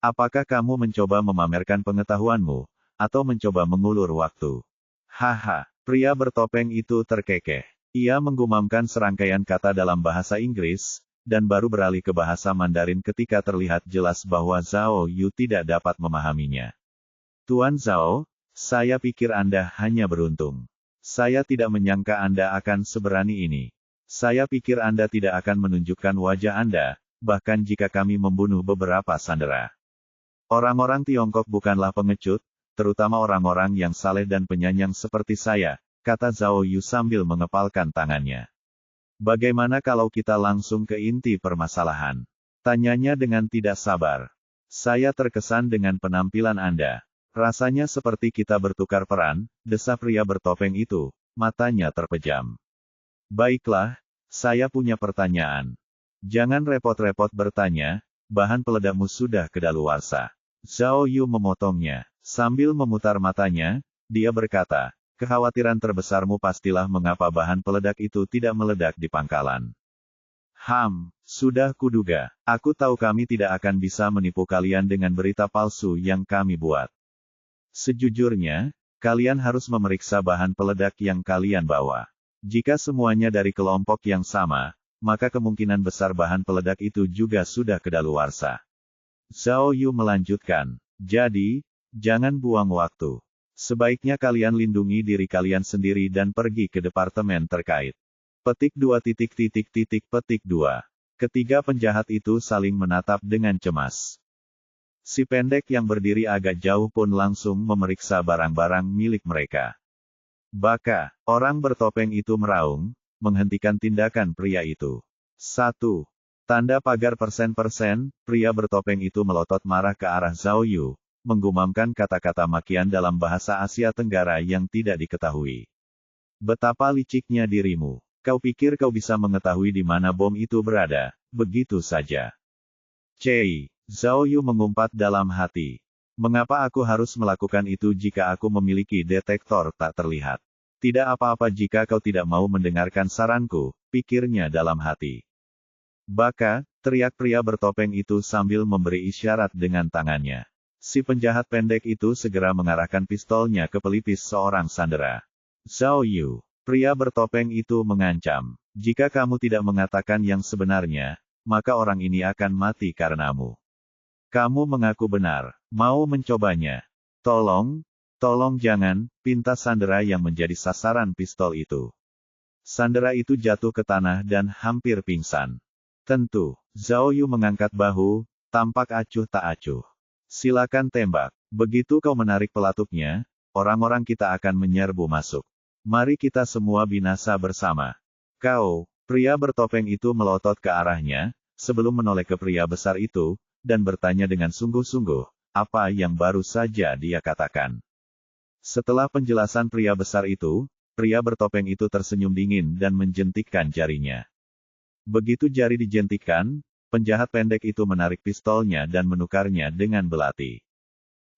Speaker 1: Apakah kamu mencoba memamerkan pengetahuanmu, atau mencoba mengulur waktu? Haha, pria bertopeng itu terkekeh. Ia menggumamkan serangkaian kata dalam bahasa Inggris, dan baru beralih ke bahasa Mandarin ketika terlihat jelas bahwa Zhao Yu tidak dapat memahaminya. Tuan Zhao, saya pikir Anda hanya beruntung. Saya tidak menyangka Anda akan seberani ini. Saya pikir Anda tidak akan menunjukkan wajah Anda, bahkan jika kami membunuh beberapa sandera. Orang-orang Tiongkok bukanlah pengecut, terutama orang-orang yang saleh dan penyayang seperti saya, kata Zhao Yu sambil mengepalkan tangannya. Bagaimana kalau kita langsung ke inti permasalahan? Tanyanya dengan tidak sabar. Saya terkesan dengan penampilan Anda. Rasanya seperti kita bertukar peran, desah pria bertopeng itu, matanya terpejam. Baiklah, saya punya pertanyaan. Jangan repot-repot bertanya, bahan peledakmu sudah kedaluarsa. Zhao Yu memotongnya. Sambil memutar matanya, dia berkata, kekhawatiran terbesarmu pastilah mengapa bahan peledak itu tidak meledak di pangkalan. Sudah kuduga. Aku tahu kami tidak akan bisa menipu kalian dengan berita palsu yang kami buat. Sejujurnya, kalian harus memeriksa bahan peledak yang kalian bawa. Jika semuanya dari kelompok yang sama, maka kemungkinan besar bahan peledak itu juga sudah kedaluarsa. Zhao Yu melanjutkan, jadi, jangan buang waktu. Sebaiknya kalian lindungi diri kalian sendiri dan pergi ke departemen terkait. Petik 2. Ketiga penjahat itu saling menatap dengan cemas. Si pendek yang berdiri agak jauh pun langsung memeriksa barang-barang milik mereka. Baka, orang bertopeng itu meraung, menghentikan tindakan pria itu. 1. Tanda pagar %%, pria bertopeng itu melotot marah ke arah Zhao Yu, menggumamkan kata-kata makian dalam bahasa Asia Tenggara yang tidak diketahui. Betapa liciknya dirimu. Kau pikir kau bisa mengetahui di mana bom itu berada, begitu saja. Zhao Yu mengumpat dalam hati. Mengapa aku harus melakukan itu jika aku memiliki detektor tak terlihat? Tidak apa-apa jika kau tidak mau mendengarkan saranku, pikirnya dalam hati. Baka, teriak pria bertopeng itu sambil memberi isyarat dengan tangannya. Si penjahat pendek itu segera mengarahkan pistolnya ke pelipis seorang sandera. Zhao Yu, pria bertopeng itu mengancam. Jika kamu tidak mengatakan yang sebenarnya, maka orang ini akan mati karenamu. Kamu mengaku benar, mau mencobanya. Tolong jangan, pinta sandera yang menjadi sasaran pistol itu. Sandera itu jatuh ke tanah dan hampir pingsan. Tentu, Zhao Yu mengangkat bahu, tampak acuh tak acuh. Silakan tembak. Begitu kau menarik pelatuknya, orang-orang kita akan menyerbu masuk. Mari kita semua binasa bersama. Kau, pria bertopeng itu melotot ke arahnya, sebelum menoleh ke pria besar itu, dan bertanya dengan sungguh-sungguh, apa yang baru saja dia katakan. Setelah penjelasan pria besar itu, pria bertopeng itu tersenyum dingin dan menjentikkan jarinya. Begitu jari dijentikkan, penjahat pendek itu menarik pistolnya dan menukarnya dengan belati.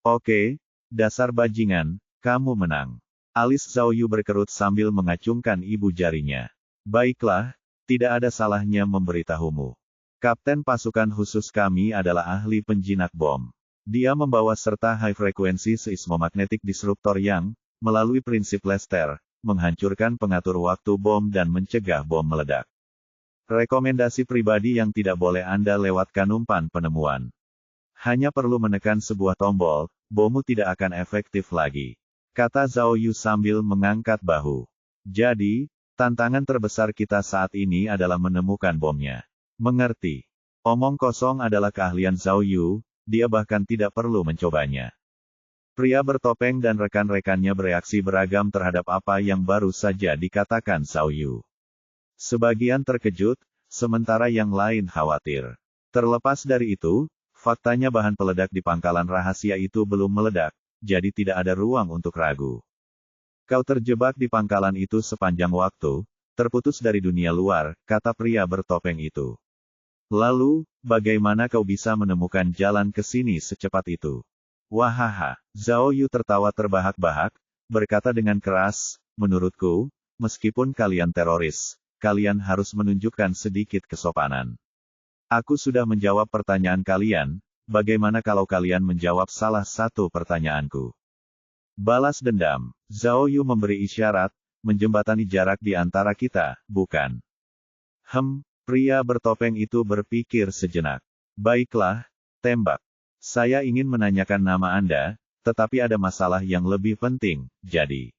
Speaker 1: Oke, dasar bajingan, kamu menang. Alis Zhao Yu berkerut sambil mengacungkan ibu jarinya. Baiklah, Tidak ada salahnya memberitahumu. Kapten pasukan khusus kami adalah ahli penjinak bom. Dia membawa serta high frequency seismomagnetic disruptor yang, melalui prinsip Lester, menghancurkan pengatur waktu bom dan mencegah bom meledak. Rekomendasi pribadi yang tidak boleh Anda lewatkan umpan penemuan. Hanya perlu menekan sebuah tombol, bommu tidak akan efektif lagi. Kata Zhao Yu sambil mengangkat bahu. Jadi, tantangan terbesar kita saat ini adalah menemukan bomnya. Mengerti. Omong kosong adalah keahlian Zhao Yu, dia bahkan tidak perlu mencobanya. Pria bertopeng dan rekan-rekannya bereaksi beragam terhadap apa yang baru saja dikatakan Zhao Yu. Sebagian terkejut, sementara yang lain khawatir. Terlepas dari itu, faktanya bahan peledak di pangkalan rahasia itu belum meledak, jadi tidak ada ruang untuk ragu. Kau terjebak di pangkalan itu sepanjang waktu, terputus dari dunia luar, kata pria bertopeng itu. Lalu, bagaimana kau bisa menemukan jalan ke sini secepat itu? Wahaha, Zhao Yu tertawa terbahak-bahak, berkata dengan keras, menurutku, meskipun kalian teroris, kalian harus menunjukkan sedikit kesopanan. Aku sudah menjawab pertanyaan kalian, bagaimana kalau kalian menjawab salah satu pertanyaanku? Balas dendam, Zhao Yu memberi isyarat, menjembatani jarak di antara kita, bukan? Pria bertopeng itu berpikir sejenak. Baiklah, tembak. Saya ingin menanyakan nama Anda, tetapi ada masalah yang lebih penting, jadi.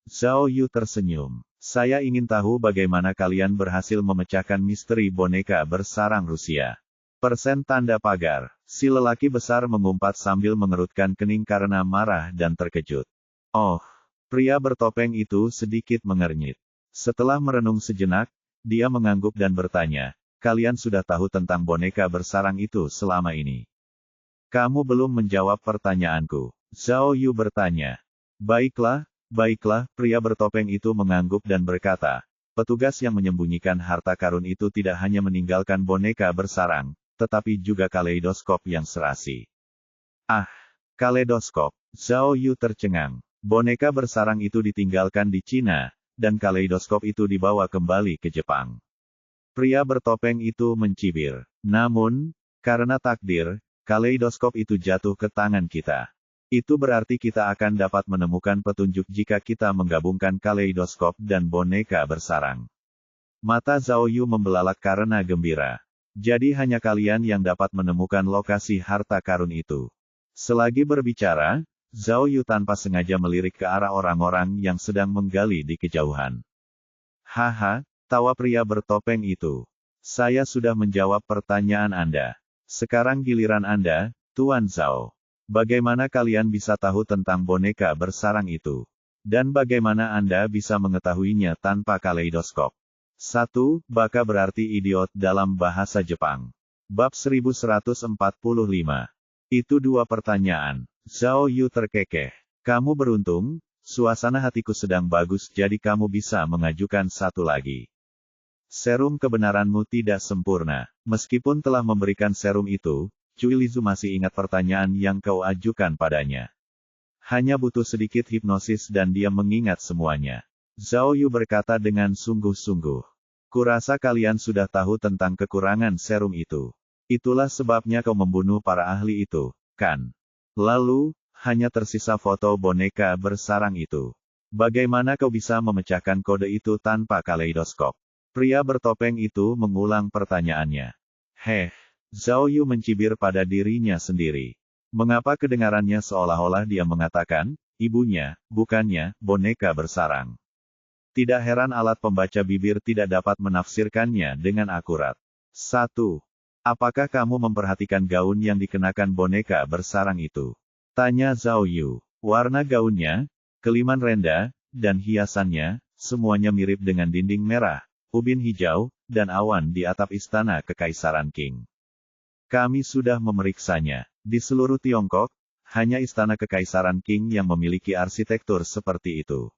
Speaker 1: Zhao Yu tersenyum. Saya ingin tahu bagaimana kalian berhasil memecahkan misteri boneka bersarang Rusia. Persen tanda pagar. Si lelaki besar mengumpat sambil mengerutkan kening karena marah dan terkejut. Oh, pria bertopeng itu sedikit mengernyit. Setelah merenung sejenak, dia mengangguk dan bertanya, kalian sudah tahu tentang boneka bersarang itu selama ini. Kamu belum menjawab pertanyaanku. Zhao Yu bertanya. Baiklah, pria bertopeng itu mengangguk dan berkata, petugas yang menyembunyikan harta karun itu tidak hanya meninggalkan boneka bersarang, tetapi juga kaleidoskop yang serasi. Ah, kaleidoskop. Zhao Yu tercengang. Boneka bersarang itu ditinggalkan di Cina, dan kaleidoskop itu dibawa kembali ke Jepang. Pria bertopeng itu mencibir. Namun, karena takdir, kaleidoskop itu jatuh ke tangan kita. Itu berarti kita akan dapat menemukan petunjuk jika kita menggabungkan kaleidoskop dan boneka bersarang. Mata Zhao Yu membelalak karena gembira. Jadi hanya kalian yang dapat menemukan lokasi harta karun itu. Selagi berbicara, Zhao Yu tanpa sengaja melirik ke arah orang-orang yang sedang menggali di kejauhan. Haha, tawa pria bertopeng itu. Saya sudah menjawab pertanyaan Anda. Sekarang giliran Anda, Tuan Zhao. Bagaimana kalian bisa tahu tentang boneka bersarang itu? Dan bagaimana Anda bisa mengetahuinya tanpa kaleidoskop? 1. Baka berarti idiot dalam bahasa Jepang. Bab 1145. Itu dua pertanyaan. Zhao Yu terkekeh. Kamu beruntung, suasana hatiku sedang bagus jadi kamu bisa mengajukan satu lagi. Serum kebenaranmu tidak sempurna. Meskipun telah memberikan serum itu, Cui Lizu masih ingat pertanyaan yang kau ajukan padanya. Hanya butuh sedikit hipnosis dan dia mengingat semuanya. Zhao Yu berkata dengan sungguh-sungguh. Kurasa kalian sudah tahu tentang kekurangan serum itu. Itulah sebabnya kau membunuh para ahli itu, kan? Lalu, hanya tersisa foto boneka bersarang itu. Bagaimana kau bisa memecahkan kode itu tanpa kaleidoskop? Pria bertopeng itu mengulang pertanyaannya. Zhao Yu mencibir pada dirinya sendiri. Mengapa kedengarannya seolah-olah dia mengatakan, ibunya, bukannya, boneka bersarang. Tidak heran alat pembaca bibir tidak dapat menafsirkannya dengan akurat. 1. Apakah kamu memperhatikan gaun yang dikenakan boneka bersarang itu? Tanya Zhao Yu. Warna gaunnya, keliman renda, dan hiasannya, semuanya mirip dengan dinding merah, ubin hijau, dan awan di atap istana Kekaisaran Qing. Kami sudah memeriksanya. Di seluruh Tiongkok, hanya istana Kekaisaran Qing yang memiliki arsitektur seperti itu.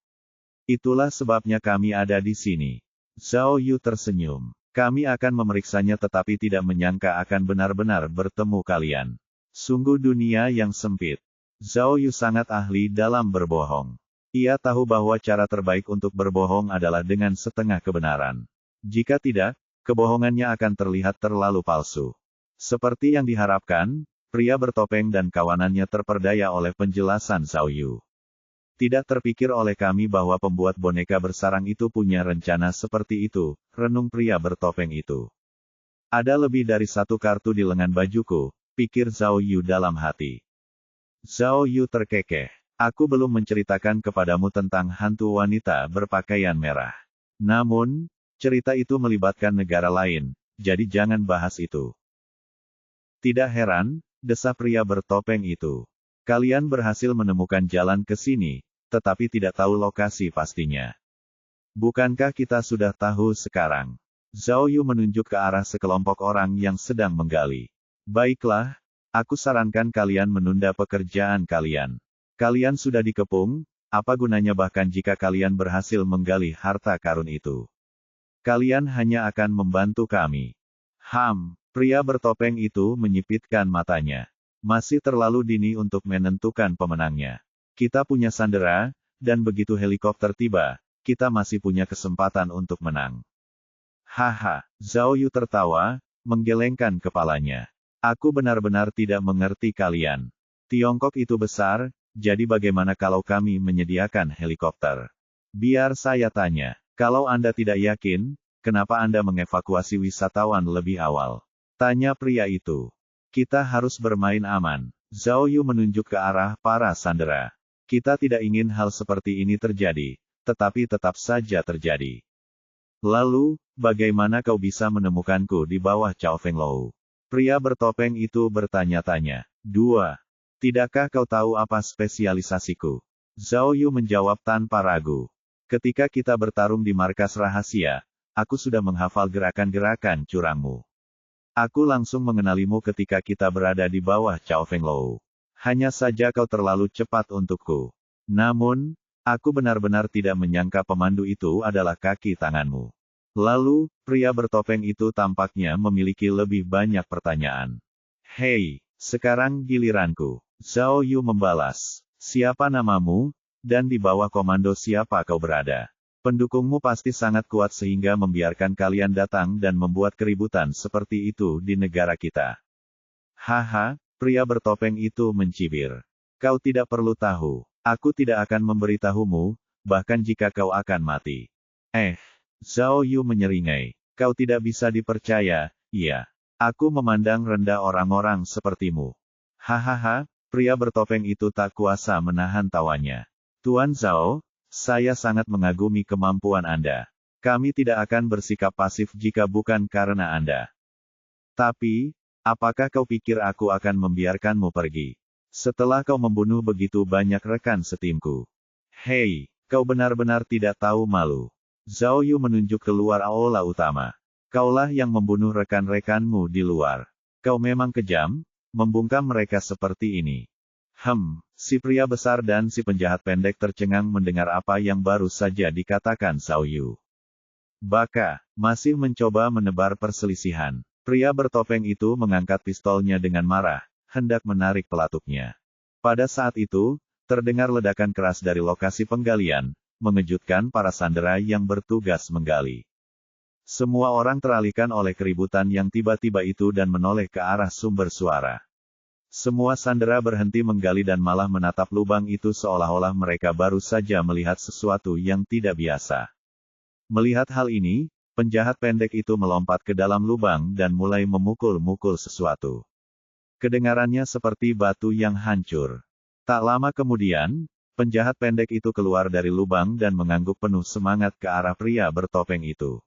Speaker 1: Itulah sebabnya kami ada di sini. Zhao Yu tersenyum. Kami akan memeriksanya tetapi tidak menyangka akan benar-benar bertemu kalian. Sungguh dunia yang sempit. Zhao Yu sangat ahli dalam berbohong. Ia tahu bahwa cara terbaik untuk berbohong adalah dengan setengah kebenaran. Jika tidak, kebohongannya akan terlihat terlalu palsu. Seperti yang diharapkan, pria bertopeng dan kawanannya terperdaya oleh penjelasan Zhao Yu. Tidak terpikir oleh kami bahwa pembuat boneka bersarang itu punya rencana seperti itu, renung pria bertopeng itu. Ada lebih dari satu kartu di lengan bajuku, pikir Zhao Yu dalam hati. Zhao Yu terkekeh. Aku belum menceritakan kepadamu tentang hantu wanita berpakaian merah. Namun, cerita itu melibatkan negara lain, jadi jangan bahas itu. Tidak heran, desah pria bertopeng itu. Kalian berhasil menemukan jalan ke sini, tetapi tidak tahu lokasi pastinya. Bukankah kita sudah tahu sekarang? Zhao Yu menunjuk ke arah sekelompok orang yang sedang menggali. Baiklah, aku sarankan kalian menunda pekerjaan kalian. Kalian sudah dikepung, apa gunanya bahkan jika kalian berhasil menggali harta karun itu? Kalian hanya akan membantu kami. Pria bertopeng itu menyipitkan matanya. Masih terlalu dini untuk menentukan pemenangnya. Kita punya sandera, dan begitu helikopter tiba, kita masih punya kesempatan untuk menang. Haha, Zhao Yu tertawa, menggelengkan kepalanya. Aku benar-benar tidak mengerti kalian. Tiongkok itu besar, jadi bagaimana kalau kami menyediakan helikopter? Biar saya tanya, kalau Anda tidak yakin, kenapa Anda mengevakuasi wisatawan lebih awal? Tanya pria itu. Kita harus bermain aman. Zhao Yu menunjuk ke arah para sandera. Kita tidak ingin hal seperti ini terjadi, tetapi tetap saja terjadi. Lalu, bagaimana kau bisa menemukanku di bawah Cao Fenglou? Pria bertopeng itu bertanya-tanya. 2. Tidakkah kau tahu apa spesialisasiku? Zhao Yu menjawab tanpa ragu. Ketika kita bertarung di markas rahasia, aku sudah menghafal gerakan-gerakan curangmu. Aku langsung mengenalimu ketika kita berada di bawah Cao Fenglou. Hanya saja kau terlalu cepat untukku. Namun, aku benar-benar tidak menyangka pemandu itu adalah kaki tanganmu. Lalu, pria bertopeng itu tampaknya memiliki lebih banyak pertanyaan. Hei, sekarang giliranku. Zhao Yu membalas. Siapa namamu, dan di bawah komando siapa kau berada? Pendukungmu pasti sangat kuat sehingga membiarkan kalian datang dan membuat keributan seperti itu di negara kita. Haha, pria bertopeng itu mencibir. Kau tidak perlu tahu. Aku tidak akan memberitahumu, bahkan jika kau akan mati. Zhao Yu menyeringai. Kau tidak bisa dipercaya, iya. Aku memandang rendah orang-orang sepertimu. Hahaha, pria bertopeng itu tak kuasa menahan tawanya. Tuan Zhao, saya sangat mengagumi kemampuan Anda. Kami tidak akan bersikap pasif jika bukan karena Anda. Tapi, apakah kau pikir aku akan membiarkanmu pergi? Setelah kau membunuh begitu banyak rekan setimku. Hei, kau benar-benar tidak tahu malu. Zhao Yu menunjuk keluar aula utama. Kaulah yang membunuh rekan-rekanmu di luar. Kau memang kejam, membungkam mereka seperti ini. Si pria besar dan si penjahat pendek tercengang mendengar apa yang baru saja dikatakan Zhao Yu. Baka, masih mencoba menebar perselisihan. Pria bertopeng itu mengangkat pistolnya dengan marah, hendak menarik pelatuknya. Pada saat itu, terdengar ledakan keras dari lokasi penggalian, mengejutkan para sandera yang bertugas menggali. Semua orang teralihkan oleh keributan yang tiba-tiba itu dan menoleh ke arah sumber suara. Semua sandera berhenti menggali dan malah menatap lubang itu seolah-olah mereka baru saja melihat sesuatu yang tidak biasa. Melihat hal ini, penjahat pendek itu melompat ke dalam lubang dan mulai memukul-mukul sesuatu. Kedengarannya seperti batu yang hancur. Tak lama kemudian, penjahat pendek itu keluar dari lubang dan mengangguk penuh semangat ke arah pria bertopeng itu.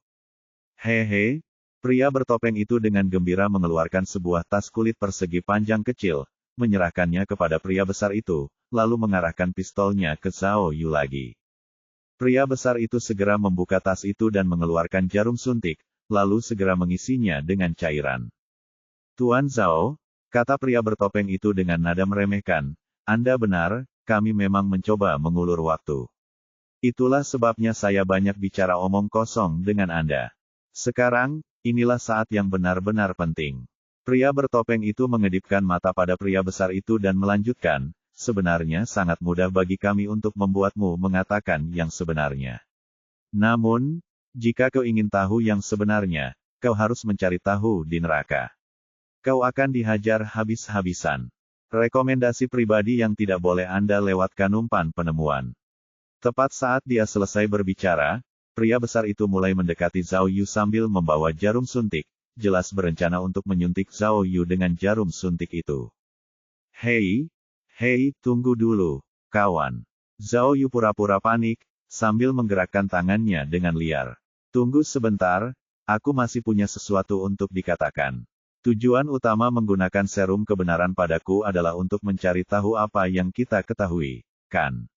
Speaker 1: Hehe. Pria bertopeng itu dengan gembira mengeluarkan sebuah tas kulit persegi panjang kecil, menyerahkannya kepada pria besar itu, lalu mengarahkan pistolnya ke Zhao Yu lagi. Pria besar itu segera membuka tas itu dan mengeluarkan jarum suntik, lalu segera mengisinya dengan cairan. Tuan Zhao, kata pria bertopeng itu dengan nada meremehkan, Anda benar, kami memang mencoba mengulur waktu. Itulah sebabnya saya banyak bicara omong kosong dengan Anda. Sekarang, inilah saat yang benar-benar penting. Pria bertopeng itu mengedipkan mata pada pria besar itu dan melanjutkan, sebenarnya sangat mudah bagi kami untuk membuatmu mengatakan yang sebenarnya. Namun, Jika kau ingin tahu yang sebenarnya, kau harus mencari tahu di neraka. Kau akan dihajar habis-habisan. Rekomendasi pribadi yang tidak boleh Anda lewatkan umpan penemuan. Tepat saat dia selesai berbicara, pria besar itu mulai mendekati Zhao Yu sambil membawa jarum suntik, jelas berencana untuk menyuntik Zhao Yu dengan jarum suntik itu. Hei, tunggu dulu, kawan. Zhao Yu pura-pura panik, sambil menggerakkan tangannya dengan liar. Tunggu sebentar, aku masih punya sesuatu untuk dikatakan. Tujuan utama menggunakan serum kebenaran padaku adalah untuk mencari tahu apa yang kita ketahui, kan?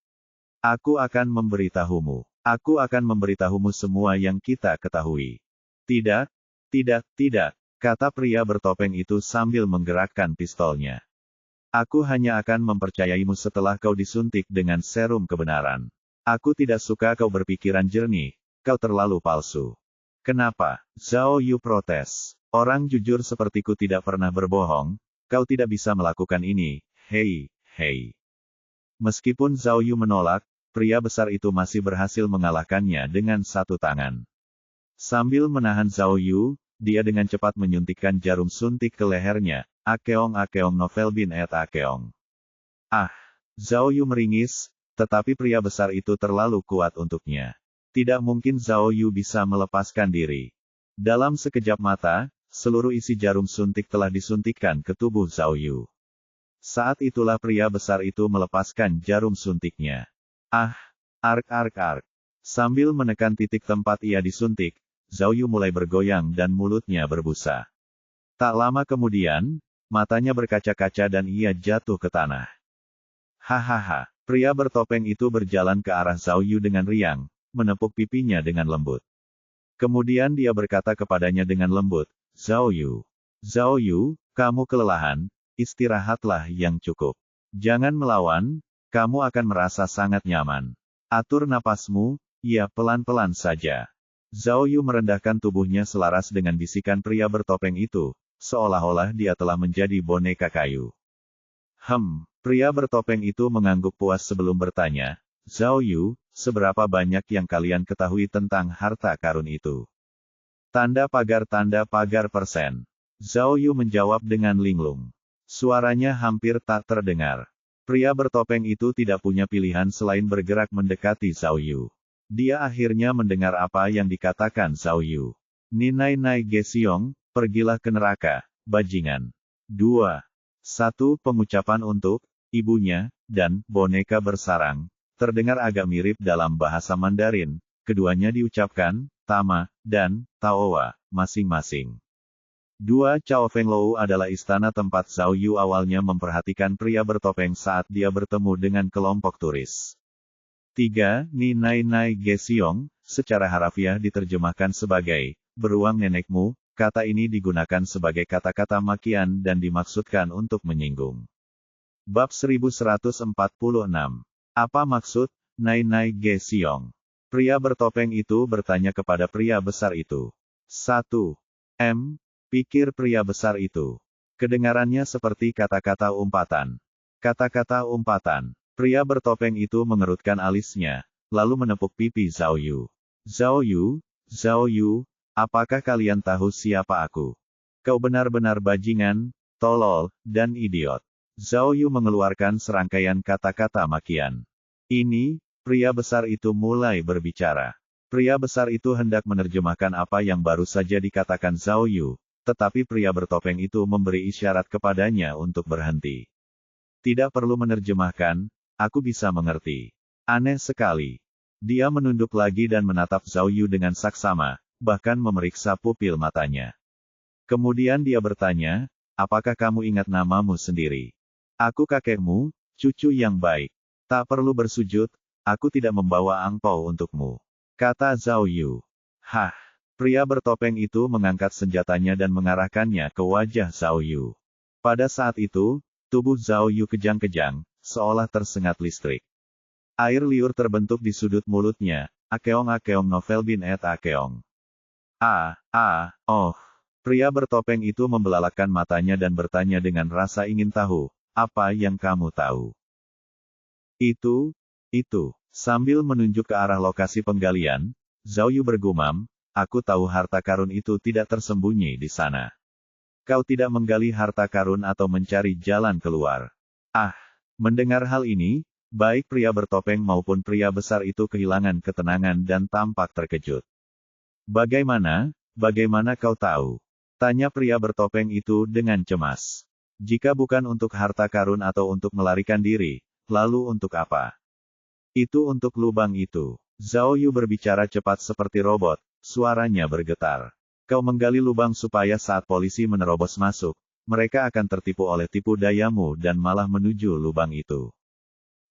Speaker 1: Aku akan memberitahumu. Aku akan memberitahumu semua yang kita ketahui. Tidak, kata pria bertopeng itu sambil menggerakkan pistolnya. Aku hanya akan mempercayaimu setelah kau disuntik dengan serum kebenaran. Aku tidak suka kau berpikiran jernih, kau terlalu palsu. Kenapa? Zhao Yu protes. Orang jujur sepertiku tidak pernah berbohong, kau tidak bisa melakukan ini, hei. Meskipun Zhao Yu menolak, pria besar itu masih berhasil mengalahkannya dengan satu tangan. Sambil menahan Zhao Yu, dia dengan cepat menyuntikkan jarum suntik ke lehernya, Akeong novel bin et Akeong. Zhao Yu meringis, tetapi pria besar itu terlalu kuat untuknya. Tidak mungkin Zhao Yu bisa melepaskan diri. Dalam sekejap mata, seluruh isi jarum suntik telah disuntikkan ke tubuh Zhao Yu. Saat itulah pria besar itu melepaskan jarum suntiknya. Ark. Sambil menekan titik tempat ia disuntik, Zhao Yu mulai bergoyang dan mulutnya berbusa. Tak lama kemudian, matanya berkaca-kaca dan ia jatuh ke tanah. Hahaha, pria bertopeng itu berjalan ke arah Zhao Yu dengan riang, menepuk pipinya dengan lembut. Kemudian dia berkata kepadanya dengan lembut, Zhao Yu, kamu kelelahan, istirahatlah yang cukup. Jangan melawan, kamu akan merasa sangat nyaman. Atur napasmu, ya pelan-pelan saja. Zhao Yu merendahkan tubuhnya selaras dengan bisikan pria bertopeng itu, seolah-olah dia telah menjadi boneka kayu. Pria bertopeng itu mengangguk puas sebelum bertanya, Zhao Yu, seberapa banyak yang kalian ketahui tentang harta karun itu? Tanda pagar persen. Zhao Yu menjawab dengan linglung. Suaranya hampir tak terdengar. Pria bertopeng itu tidak punya pilihan selain bergerak mendekati Zhao Yu. Dia akhirnya mendengar apa yang dikatakan Zhao Yu. Ninai Gesiong, pergilah ke neraka, bajingan. 2. 1. Pengucapan untuk ibunya dan boneka bersarang terdengar agak mirip dalam bahasa Mandarin. Keduanya diucapkan Tama dan Taowa masing-masing. 2. Chao Fenglou adalah istana tempat Zhao Yu awalnya memperhatikan pria bertopeng saat dia bertemu dengan kelompok turis. 3. Ninai Gesiong, secara harafiah diterjemahkan sebagai beruang nenekmu. Kata ini digunakan sebagai kata-kata makian dan dimaksudkan untuk menyinggung. Bab 1146. Apa maksud Ninai Gesiong? Pria bertopeng itu bertanya kepada pria besar itu. 1. Pikir pria besar itu. Kedengarannya seperti kata-kata umpatan. Kata-kata umpatan. Pria bertopeng itu mengerutkan alisnya, lalu menepuk pipi Zhao Yu. Zhao Yu, apakah kalian tahu siapa aku? Kau benar-benar bajingan, tolol, dan idiot. Zhao Yu mengeluarkan serangkaian kata-kata makian. Ini, pria besar itu mulai berbicara. Pria besar itu hendak menerjemahkan apa yang baru saja dikatakan Zhao Yu, tetapi pria bertopeng itu memberi isyarat kepadanya untuk berhenti. Tidak perlu menerjemahkan, aku bisa mengerti. Aneh sekali. Dia menunduk lagi dan menatap Zhao Yu dengan saksama, bahkan memeriksa pupil matanya. Kemudian dia bertanya, apakah kamu ingat namamu sendiri? Aku kakekmu, cucu yang baik. Tak perlu bersujud, aku tidak membawa angpau untukmu. Kata Zhao Yu. Pria bertopeng itu mengangkat senjatanya dan mengarahkannya ke wajah Zhao Yu. Pada saat itu, tubuh Zhao Yu kejang-kejang, seolah tersengat listrik. Air liur terbentuk di sudut mulutnya, Akeong novel bin et Akeong. Pria bertopeng itu membelalakkan matanya dan bertanya dengan rasa ingin tahu, apa yang kamu tahu? Itu, sambil menunjuk ke arah lokasi penggalian, Zhao Yu bergumam, aku tahu harta karun itu tidak tersembunyi di sana. Kau tidak menggali harta karun atau mencari jalan keluar. Ah, mendengar hal ini, baik pria bertopeng maupun pria besar itu kehilangan ketenangan dan tampak terkejut. Bagaimana kau tahu? Tanya pria bertopeng itu dengan cemas. Jika bukan untuk harta karun atau untuk melarikan diri, lalu untuk apa? Itu untuk lubang itu. Zhao Yu berbicara cepat seperti robot, suaranya bergetar. Kau menggali lubang supaya saat polisi menerobos masuk, mereka akan tertipu oleh tipu dayamu dan malah menuju lubang itu.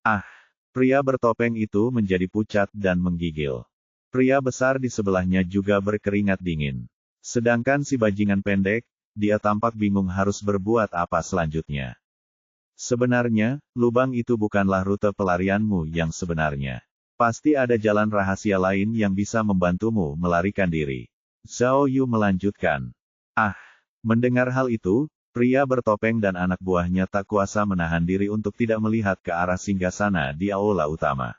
Speaker 1: Ah, pria bertopeng itu menjadi pucat dan menggigil. Pria besar di sebelahnya juga berkeringat dingin. Sedangkan si bajingan pendek, dia tampak bingung harus berbuat apa selanjutnya. Sebenarnya, lubang itu bukanlah rute pelarianmu yang sebenarnya. Pasti ada jalan rahasia lain yang bisa membantumu melarikan diri. Zhao Yu melanjutkan. Ah, mendengar hal itu, pria bertopeng dan anak buahnya tak kuasa menahan diri untuk tidak melihat ke arah singgasana di aula utama.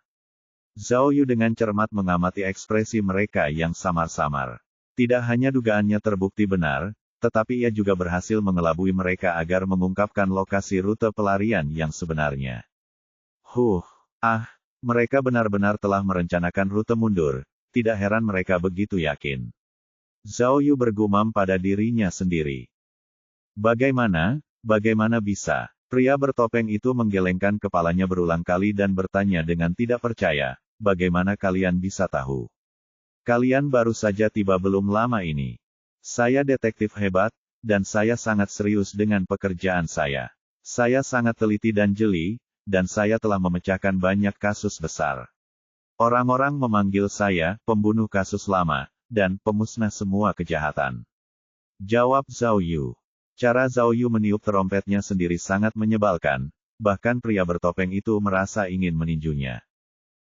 Speaker 1: Zhao Yu dengan cermat mengamati ekspresi mereka yang samar-samar. Tidak hanya dugaannya terbukti benar, tetapi ia juga berhasil mengelabui mereka agar mengungkapkan lokasi rute pelarian yang sebenarnya. Mereka benar-benar telah merencanakan rute mundur, tidak heran mereka begitu yakin. Zhao Yu bergumam pada dirinya sendiri. Bagaimana bisa? Pria bertopeng itu menggelengkan kepalanya berulang kali dan bertanya dengan tidak percaya, bagaimana kalian bisa tahu? Kalian baru saja tiba belum lama ini. Saya detektif hebat, dan saya sangat serius dengan pekerjaan saya. Saya sangat teliti dan jeli, dan saya telah memecahkan banyak kasus besar. Orang-orang memanggil saya pembunuh kasus lama, dan pemusnah semua kejahatan. Jawab Zhao Yu. Cara Zhao Yu meniup trompetnya sendiri sangat menyebalkan, bahkan pria bertopeng itu merasa ingin meninjunya.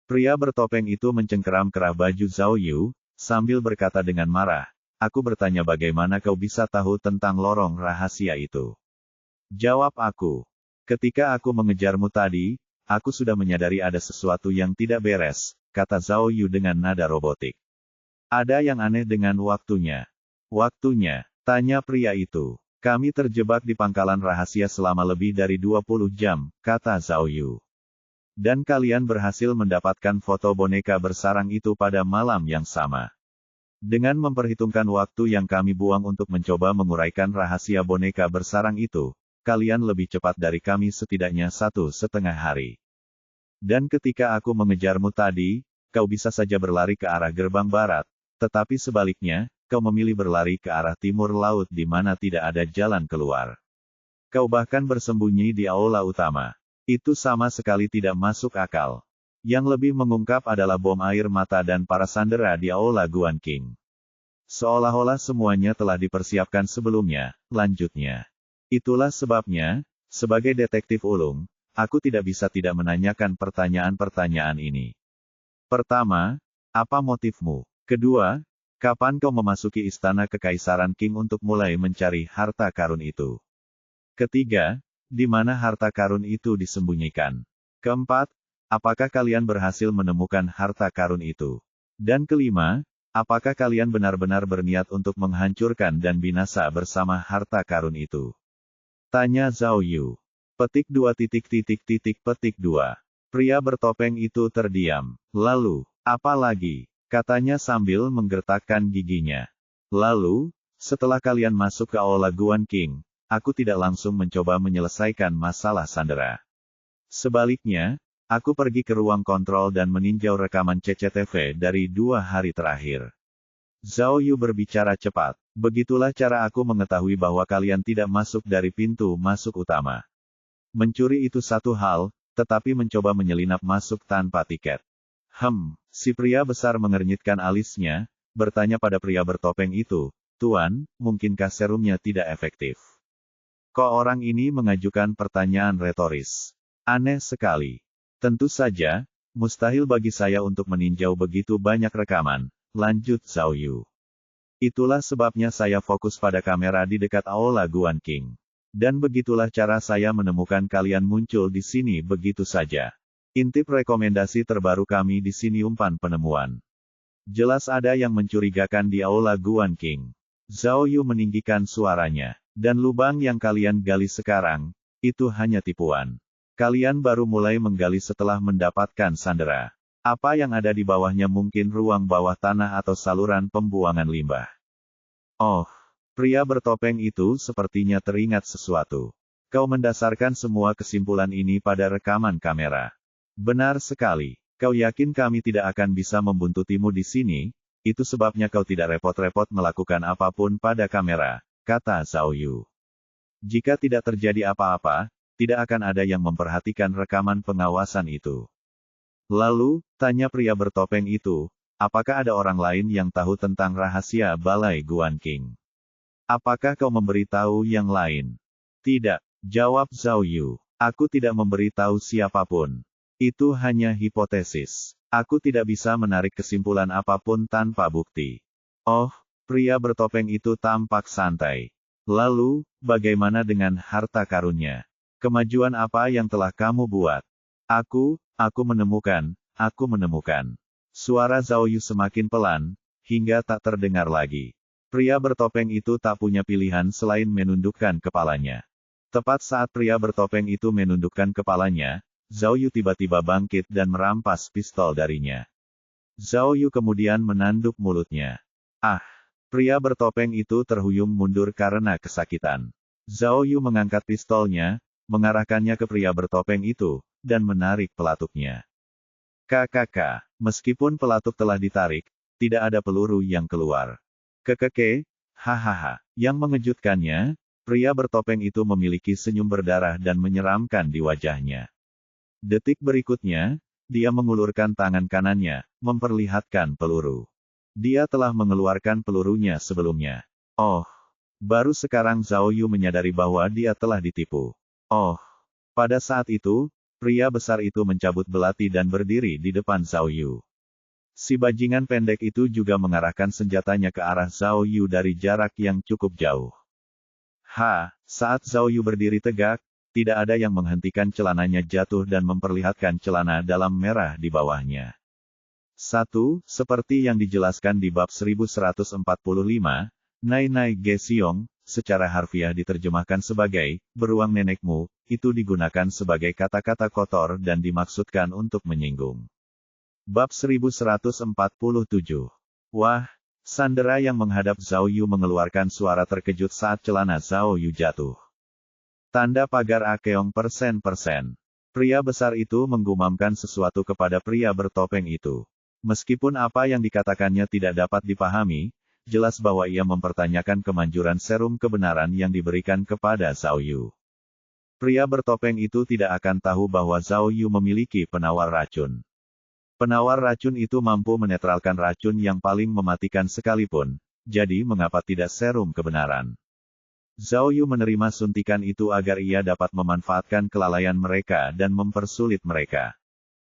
Speaker 1: Pria bertopeng itu mencengkeram kerah baju Zhao Yu, sambil berkata dengan marah, aku bertanya bagaimana kau bisa tahu tentang lorong rahasia itu. Jawab aku. Ketika aku mengejarmu tadi, aku sudah menyadari ada sesuatu yang tidak beres, kata Zhao Yu dengan nada robotik. Ada yang aneh dengan waktunya. Waktunya, tanya pria itu. Kami terjebak di pangkalan rahasia selama lebih dari 20 jam, kata Zhao Yu. Dan kalian berhasil mendapatkan foto boneka bersarang itu pada malam yang sama. Dengan memperhitungkan waktu yang kami buang untuk mencoba menguraikan rahasia boneka bersarang itu, kalian lebih cepat dari kami setidaknya 1,5 hari. Dan ketika aku mengejarmu tadi, kau bisa saja berlari ke arah gerbang barat, tetapi sebaliknya, kau memilih berlari ke arah timur laut di mana tidak ada jalan keluar. Kau bahkan bersembunyi di aula utama. Itu sama sekali tidak masuk akal. Yang lebih mengungkap adalah bom air mata dan para sandera di aula Guan King. Seolah-olah semuanya telah dipersiapkan sebelumnya, lanjutnya. Itulah sebabnya, sebagai detektif ulung, aku tidak bisa tidak menanyakan pertanyaan-pertanyaan ini. Pertama, apa motifmu? Kedua, kapan kau memasuki istana kekaisaran Qing untuk mulai mencari harta karun itu? Ketiga, di mana harta karun itu disembunyikan? Keempat, apakah kalian berhasil menemukan harta karun itu? Dan kelima, apakah kalian benar-benar berniat untuk menghancurkan dan binasa bersama harta karun itu? Tanya Zhao Yu. Petik 2. Petik 2. Pria bertopeng itu terdiam. Lalu, apa lagi? Katanya sambil menggertakkan giginya. Lalu, setelah kalian masuk ke aula Guan King, aku tidak langsung mencoba menyelesaikan masalah sandera. Sebaliknya, aku pergi ke ruang kontrol dan meninjau rekaman CCTV dari 2 hari terakhir. Zhao Yu berbicara cepat. Begitulah cara aku mengetahui bahwa kalian tidak masuk dari pintu masuk utama. Mencuri itu satu hal, tetapi mencoba menyelinap masuk tanpa tiket. Si pria besar mengernyitkan alisnya, bertanya pada pria bertopeng itu, Tuan, mungkinkah serumnya tidak efektif? Kok orang ini mengajukan pertanyaan retoris? Aneh sekali. Tentu saja, mustahil bagi saya untuk meninjau begitu banyak rekaman, lanjut Zhao Yu. Itulah sebabnya saya fokus pada kamera di dekat aula Guan King. Dan begitulah cara saya menemukan kalian muncul di sini begitu saja. Intip rekomendasi terbaru kami di sini umpan penemuan. Jelas ada yang mencurigakan di Aula Guan King. Zhao Yu meninggikan suaranya. Dan lubang yang kalian gali sekarang, itu hanya tipuan. Kalian baru mulai menggali setelah mendapatkan sandera. Apa yang ada di bawahnya mungkin ruang bawah tanah atau saluran pembuangan limbah. Oh, pria bertopeng itu sepertinya teringat sesuatu. Kau mendasarkan semua kesimpulan ini pada rekaman kamera. Benar sekali. Kau yakin kami tidak akan bisa membuntutimu di sini? Itu sebabnya kau tidak repot-repot melakukan apapun pada kamera, kata Zhao Yu. Jika tidak terjadi apa-apa, tidak akan ada yang memperhatikan rekaman pengawasan itu. Lalu, tanya pria bertopeng itu, apakah ada orang lain yang tahu tentang rahasia Balai Guan King? Apakah kau memberitahu yang lain? Tidak, jawab Zhao Yu. Aku tidak memberitahu siapapun. Itu hanya hipotesis. Aku tidak bisa menarik kesimpulan apapun tanpa bukti. Oh, pria bertopeng itu tampak santai. Lalu, bagaimana dengan harta karunnya? Kemajuan apa yang telah kamu buat? Aku menemukan. Suara Zhao Yu semakin pelan, hingga tak terdengar lagi. Pria bertopeng itu tak punya pilihan selain menundukkan kepalanya. Tepat saat pria bertopeng itu menundukkan kepalanya, Zhao Yu tiba-tiba bangkit dan merampas pistol darinya. Zhao Yu kemudian menanduk mulutnya. Ah! Pria bertopeng itu terhuyung mundur karena kesakitan. Zhao Yu mengangkat pistolnya, mengarahkannya ke pria bertopeng itu, dan menarik pelatuknya. KKK, meskipun pelatuk telah ditarik, tidak ada peluru yang keluar. Kekeke, hahaha. Yang mengejutkannya, pria bertopeng itu memiliki senyum berdarah dan menyeramkan di wajahnya. Detik berikutnya, dia mengulurkan tangan kanannya, memperlihatkan peluru. Dia telah mengeluarkan pelurunya sebelumnya. Oh, baru sekarang Zhao Yu menyadari bahwa dia telah ditipu. Oh, pada saat itu, pria besar itu mencabut belati dan berdiri di depan Zhao Yu. Si bajingan pendek itu juga mengarahkan senjatanya ke arah Zhao Yu dari jarak yang cukup jauh. Saat Zhao Yu berdiri tegak, tidak ada yang menghentikan celananya jatuh dan memperlihatkan celana dalam merah di bawahnya. Seperti yang dijelaskan di bab 1145, Nai Nai Ge Xiong, secara harfiah diterjemahkan sebagai, beruang nenekmu, itu digunakan sebagai kata-kata kotor dan dimaksudkan untuk menyinggung. Bab 1147. Wah, sandera yang menghadap Zhao Yu mengeluarkan suara terkejut saat celana Zhao Yu jatuh. Tanda pagar Akeong %%. Pria besar itu menggumamkan sesuatu kepada pria bertopeng itu. Meskipun apa yang dikatakannya tidak dapat dipahami, jelas bahwa ia mempertanyakan kemanjuran serum kebenaran yang diberikan kepada Zhao Yu. Pria bertopeng itu tidak akan tahu bahwa Zhao Yu memiliki penawar racun. Penawar racun itu mampu menetralkan racun yang paling mematikan sekalipun, jadi mengapa tidak serum kebenaran? Zhao Yu menerima suntikan itu agar ia dapat memanfaatkan kelalaian mereka dan mempersulit mereka.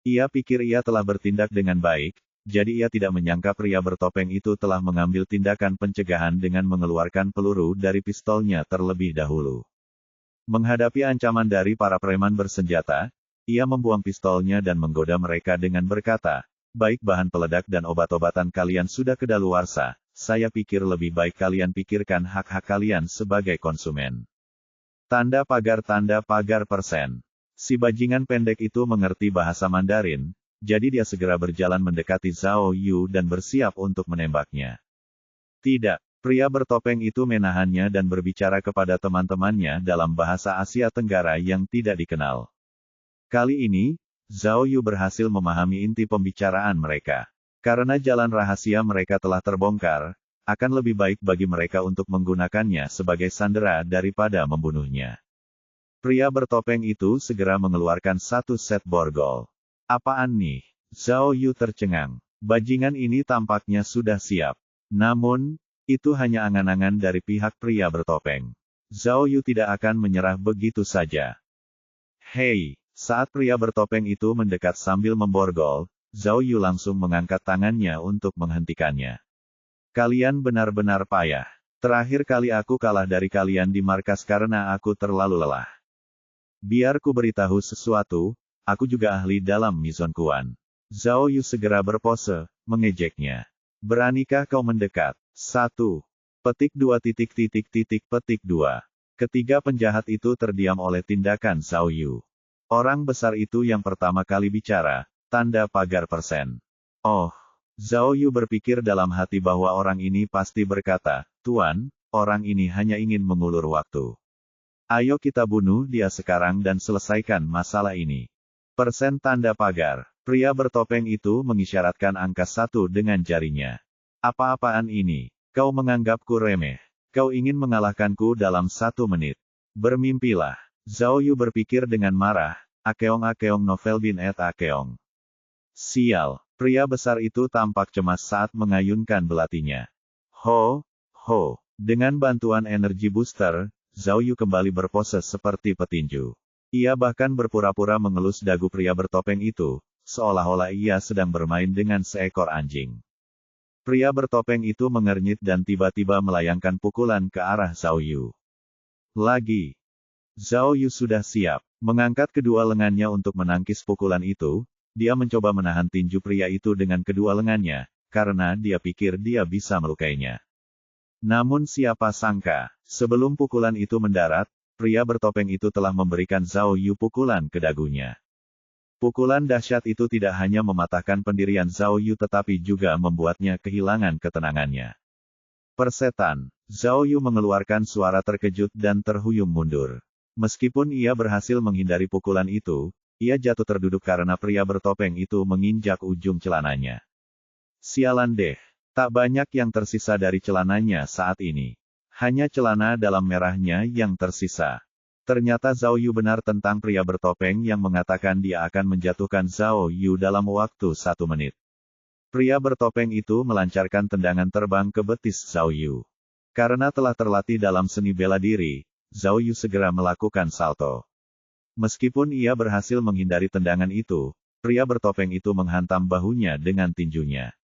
Speaker 1: Ia pikir ia telah bertindak dengan baik, jadi ia tidak menyangka pria bertopeng itu telah mengambil tindakan pencegahan dengan mengeluarkan peluru dari pistolnya terlebih dahulu. Menghadapi ancaman dari para preman bersenjata, ia membuang pistolnya dan menggoda mereka dengan berkata, baik bahan peledak dan obat-obatan kalian sudah kedaluarsa, saya pikir lebih baik kalian pikirkan hak-hak kalian sebagai konsumen. Tanda pagar %. Si bajingan pendek itu mengerti bahasa Mandarin, jadi dia segera berjalan mendekati Zhao Yu dan bersiap untuk menembaknya. Tidak, pria bertopeng itu menahannya dan berbicara kepada teman-temannya dalam bahasa Asia Tenggara yang tidak dikenal. Kali ini, Zhao Yu berhasil memahami inti pembicaraan mereka. Karena jalan rahasia mereka telah terbongkar, akan lebih baik bagi mereka untuk menggunakannya sebagai sandera daripada membunuhnya. Pria bertopeng itu segera mengeluarkan satu set borgol. Apaan nih? Zhao Yu tercengang. Bajingan ini tampaknya sudah siap. Namun, itu hanya angan-angan dari pihak pria bertopeng. Zhao Yu tidak akan menyerah begitu saja. Hei, saat pria bertopeng itu mendekat sambil memborgol, Zhao Yu langsung mengangkat tangannya untuk menghentikannya. Kalian benar-benar payah. Terakhir kali aku kalah dari kalian di markas karena aku terlalu lelah. Biar ku beritahu sesuatu, aku juga ahli dalam Mizon Kuan. Zhao Yu segera berpose, mengejeknya. Beranikah kau mendekat? 1. Petik 2. Ketiga penjahat itu terdiam oleh tindakan Zhao Yu. Orang besar itu yang pertama kali bicara, tanda pagar persen. Oh, Zhao Yu berpikir dalam hati bahwa orang ini pasti berkata, Tuan, orang ini hanya ingin mengulur waktu. Ayo kita bunuh dia sekarang dan selesaikan masalah ini. Persen tanda pagar. Pria bertopeng itu mengisyaratkan angka 1 dengan jarinya. Apa-apaan ini? Kau menganggapku remeh. Kau ingin mengalahkanku dalam 1 menit. Bermimpilah. Zhao Yu berpikir dengan marah, Akeong novel bin et Akeong. Sial, pria besar itu tampak cemas saat mengayunkan belatinya. Ho, ho. Dengan bantuan energi booster, Zhao Yu kembali berpose seperti petinju. Ia bahkan berpura-pura mengelus dagu pria bertopeng itu, seolah-olah ia sedang bermain dengan seekor anjing. Pria bertopeng itu mengernyit dan tiba-tiba melayangkan pukulan ke arah Zhao Yu. Lagi. Zhao Yu sudah siap, mengangkat kedua lengannya untuk menangkis pukulan itu. Dia mencoba menahan tinju pria itu dengan kedua lengannya, karena dia pikir dia bisa melukainya. Namun siapa sangka, sebelum pukulan itu mendarat, pria bertopeng itu telah memberikan Zhao Yu pukulan ke dagunya. Pukulan dahsyat itu tidak hanya mematahkan pendirian Zhao Yu tetapi juga membuatnya kehilangan ketenangannya. Persetan, Zhao Yu mengeluarkan suara terkejut dan terhuyung mundur. Meskipun ia berhasil menghindari pukulan itu, ia jatuh terduduk karena pria bertopeng itu menginjak ujung celananya. Sialan deh, tak banyak yang tersisa dari celananya saat ini. Hanya celana dalam merahnya yang tersisa. Ternyata Zhao Yu benar tentang pria bertopeng yang mengatakan dia akan menjatuhkan Zhao Yu dalam waktu 1 menit. Pria bertopeng itu melancarkan tendangan terbang ke betis Zhao Yu. Karena telah terlatih dalam seni bela diri, Zhao Yu segera melakukan salto. Meskipun ia berhasil menghindari tendangan itu, pria bertopeng itu menghantam bahunya dengan tinjunya.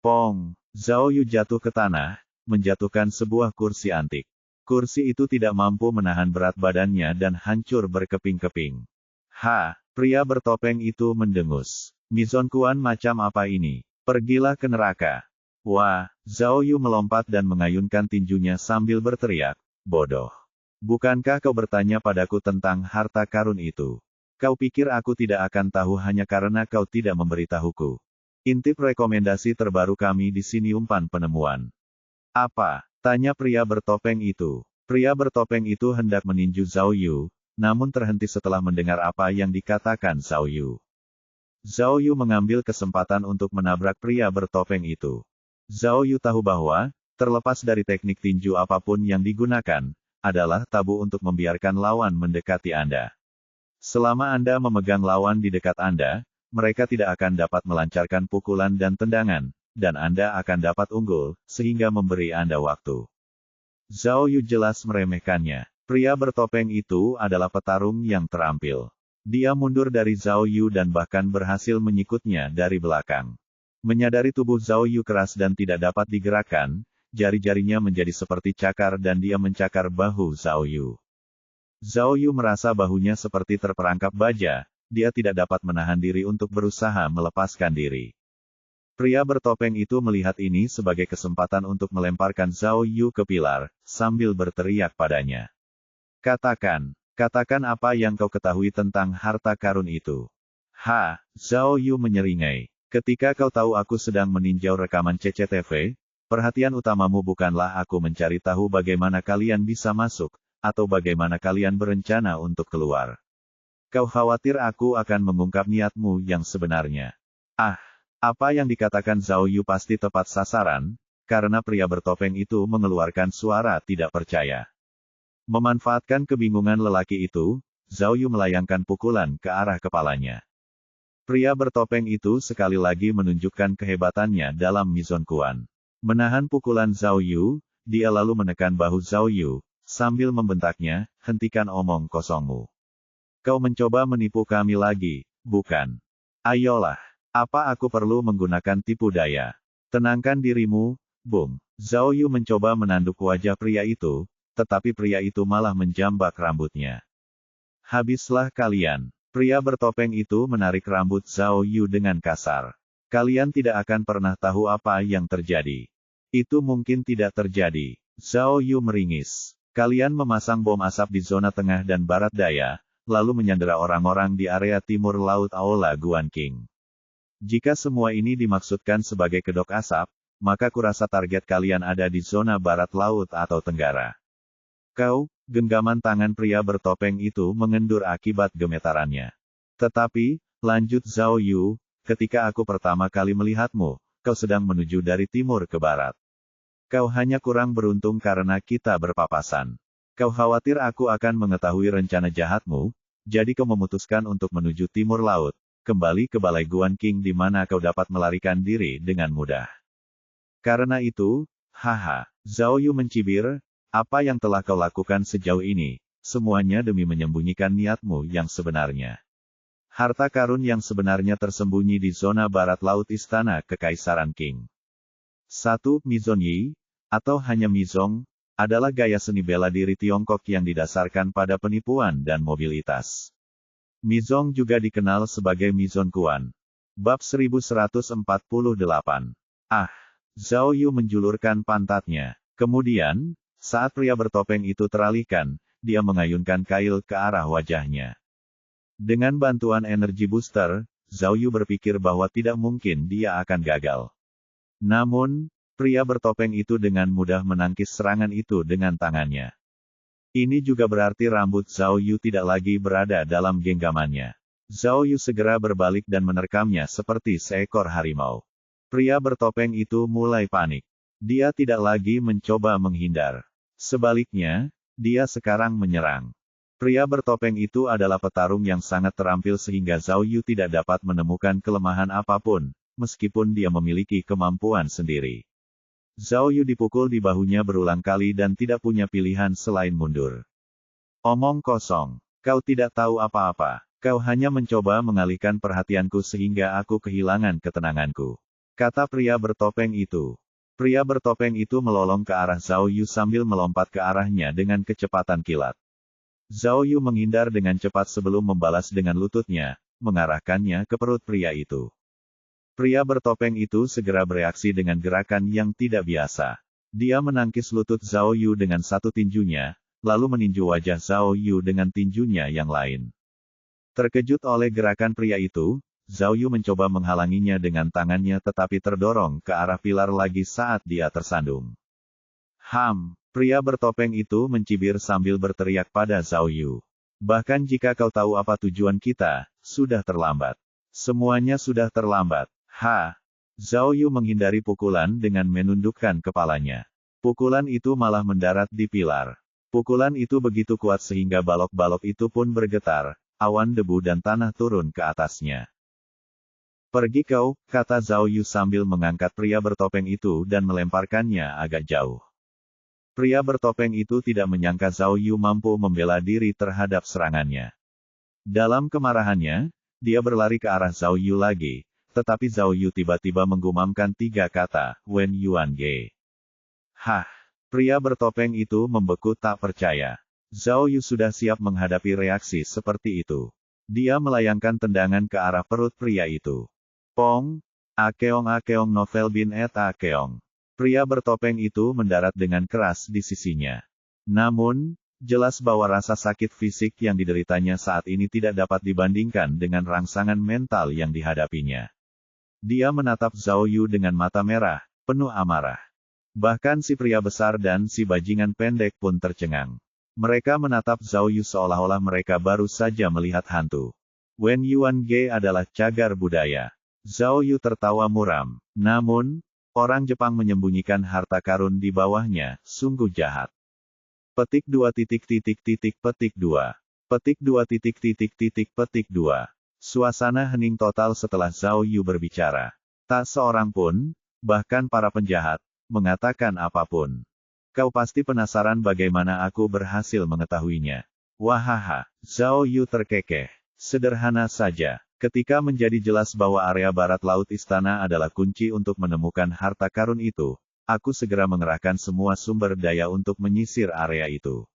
Speaker 1: Pong! Zhao Yu jatuh ke tanah, menjatuhkan sebuah kursi antik. Kursi itu tidak mampu menahan berat badannya dan hancur berkeping-keping. Pria bertopeng itu mendengus. Mizon Kuan macam apa ini? Pergilah ke neraka. Wah, Zhao Yu melompat dan mengayunkan tinjunya sambil berteriak, bodoh. Bukankah kau bertanya padaku tentang harta karun itu? Kau pikir aku tidak akan tahu hanya karena kau tidak memberitahuku. Intip rekomendasi terbaru kami di sini umpan penemuan. Apa? Tanya pria bertopeng itu. Pria bertopeng itu hendak meninju Zhao Yu, namun terhenti setelah mendengar apa yang dikatakan Zhao Yu. Zhao Yu mengambil kesempatan untuk menabrak pria bertopeng itu. Zhao Yu tahu bahwa, terlepas dari teknik tinju apapun yang digunakan, adalah tabu untuk membiarkan lawan mendekati Anda. Selama Anda memegang lawan di dekat Anda, mereka tidak akan dapat melancarkan pukulan dan tendangan, dan Anda akan dapat unggul, sehingga memberi Anda waktu. Zhao Yu jelas meremehkannya. Pria bertopeng itu adalah petarung yang terampil. Dia mundur dari Zhao Yu dan bahkan berhasil menyikutnya dari belakang. Menyadari tubuh Zhao Yu keras dan tidak dapat digerakkan, jari-jarinya menjadi seperti cakar dan dia mencakar bahu Zhao Yu. Zhao Yu merasa bahunya seperti terperangkap baja, dia tidak dapat menahan diri untuk berusaha melepaskan diri. Pria bertopeng itu melihat ini sebagai kesempatan untuk melemparkan Zhao Yu ke pilar, sambil berteriak padanya. Katakan apa yang kau ketahui tentang harta karun itu. Zhao Yu menyeringai. Ketika kau tahu aku sedang meninjau rekaman CCTV, perhatian utamamu bukanlah aku mencari tahu bagaimana kalian bisa masuk, atau bagaimana kalian berencana untuk keluar. Kau khawatir aku akan mengungkap niatmu yang sebenarnya. Apa yang dikatakan Zhao Yu pasti tepat sasaran, karena pria bertopeng itu mengeluarkan suara tidak percaya. Memanfaatkan kebingungan lelaki itu, Zhao Yu melayangkan pukulan ke arah kepalanya. Pria bertopeng itu sekali lagi menunjukkan kehebatannya dalam Mizon Kuan. Menahan pukulan Zhao Yu, dia lalu menekan bahu Zhao Yu, sambil membentaknya, hentikan omong kosongmu. Kau mencoba menipu kami lagi, bukan? Ayolah. Apa aku perlu menggunakan tipu daya? Tenangkan dirimu, Bung. Zhao Yu mencoba menanduk wajah pria itu, tetapi pria itu malah menjambak rambutnya. Habislah kalian. Pria bertopeng itu menarik rambut Zhao Yu dengan kasar. Kalian tidak akan pernah tahu apa yang terjadi. Itu mungkin tidak terjadi. Zhao Yu meringis. Kalian memasang bom asap di zona tengah dan barat daya, lalu menyandera orang-orang di area timur laut Aula Guanqing. Jika semua ini dimaksudkan sebagai kedok asap, maka kurasa target kalian ada di zona barat laut atau tenggara. Kau, genggaman tangan pria bertopeng itu mengendur akibat gemetarannya. Tetapi, lanjut Zhao Yu, ketika aku pertama kali melihatmu, kau sedang menuju dari timur ke barat. Kau hanya kurang beruntung karena kita berpapasan. Kau khawatir aku akan mengetahui rencana jahatmu, jadi kau memutuskan untuk menuju timur laut, kembali ke Balai Guanqing di mana kau dapat melarikan diri dengan mudah. Karena itu, haha, Zhao Yu mencibir, apa yang telah kau lakukan sejauh ini, semuanya demi menyembunyikan niatmu yang sebenarnya. Harta karun yang sebenarnya tersembunyi di zona barat laut Istana Kekaisaran Qing. 1. Mizongyi, atau hanya Mizong, adalah gaya seni bela diri Tiongkok yang didasarkan pada penipuan dan mobilitas. Mizong juga dikenal sebagai Mizon Kuan. Bab 1148. Zhao Yu menjulurkan pantatnya. Kemudian, saat pria bertopeng itu teralihkan, dia mengayunkan kail ke arah wajahnya. Dengan bantuan energi booster, Zhao Yu berpikir bahwa tidak mungkin dia akan gagal. Namun, pria bertopeng itu dengan mudah menangkis serangan itu dengan tangannya. Ini juga berarti rambut Zhao Yu tidak lagi berada dalam genggamannya. Zhao Yu segera berbalik dan menerkamnya seperti seekor harimau. Pria bertopeng itu mulai panik. Dia tidak lagi mencoba menghindar. Sebaliknya, dia sekarang menyerang. Pria bertopeng itu adalah petarung yang sangat terampil sehingga Zhao Yu tidak dapat menemukan kelemahan apapun, meskipun dia memiliki kemampuan sendiri. Zhao Yu dipukul di bahunya berulang kali dan tidak punya pilihan selain mundur. Omong kosong. Kau tidak tahu apa-apa. Kau hanya mencoba mengalihkan perhatianku sehingga aku kehilangan ketenanganku. Kata pria bertopeng itu. Pria bertopeng itu melolong ke arah Zhao Yu sambil melompat ke arahnya dengan kecepatan kilat. Zhao Yu menghindar dengan cepat sebelum membalas dengan lututnya, mengarahkannya ke perut pria itu. Pria bertopeng itu segera bereaksi dengan gerakan yang tidak biasa. Dia menangkis lutut Zhao Yu dengan satu tinjunya, lalu meninju wajah Zhao Yu dengan tinjunya yang lain. Terkejut oleh gerakan pria itu, Zhao Yu mencoba menghalanginya dengan tangannya tetapi terdorong ke arah pilar lagi saat dia tersandung. Pria bertopeng itu mencibir sambil berteriak pada Zhao Yu. Bahkan jika kau tahu apa tujuan kita, sudah terlambat. Semuanya sudah terlambat. Zhao Yu menghindari pukulan dengan menundukkan kepalanya. Pukulan itu malah mendarat di pilar. Pukulan itu begitu kuat sehingga balok-balok itu pun bergetar, awan debu dan tanah turun ke atasnya. Pergi kau, kata Zhao Yu sambil mengangkat pria bertopeng itu dan melemparkannya agak jauh. Pria bertopeng itu tidak menyangka Zhao Yu mampu membela diri terhadap serangannya. Dalam kemarahannya, dia berlari ke arah Zhao Yu lagi. Tetapi Zhao Yu tiba-tiba menggumamkan 3 kata, Wen Yuan Ge. Pria bertopeng itu membeku tak percaya. Zhao Yu sudah siap menghadapi reaksi seperti itu. Dia melayangkan tendangan ke arah perut pria itu. Pong! Akeong novel bin et akeong. Pria bertopeng itu mendarat dengan keras di sisinya. Namun, jelas bahwa rasa sakit fisik yang dideritanya saat ini tidak dapat dibandingkan dengan rangsangan mental yang dihadapinya. Dia menatap Zhao Yu dengan mata merah, penuh amarah. Bahkan si pria besar dan si bajingan pendek pun tercengang. Mereka menatap Zhao Yu seolah-olah mereka baru saja melihat hantu. Wen Yuan Ge adalah cagar budaya. Zhao Yu tertawa muram. Namun, orang Jepang menyembunyikan harta karun di bawahnya, sungguh jahat. Petik 2. Petik 2. Petik 2. Suasana hening total setelah Zhao Yu berbicara. Tak seorang pun, bahkan para penjahat, mengatakan apapun. Kau pasti penasaran bagaimana aku berhasil mengetahuinya. Zhao Yu terkekeh. Sederhana saja. Ketika menjadi jelas bahwa area barat laut istana adalah kunci untuk menemukan harta karun itu, aku segera mengerahkan semua sumber daya untuk menyisir area itu.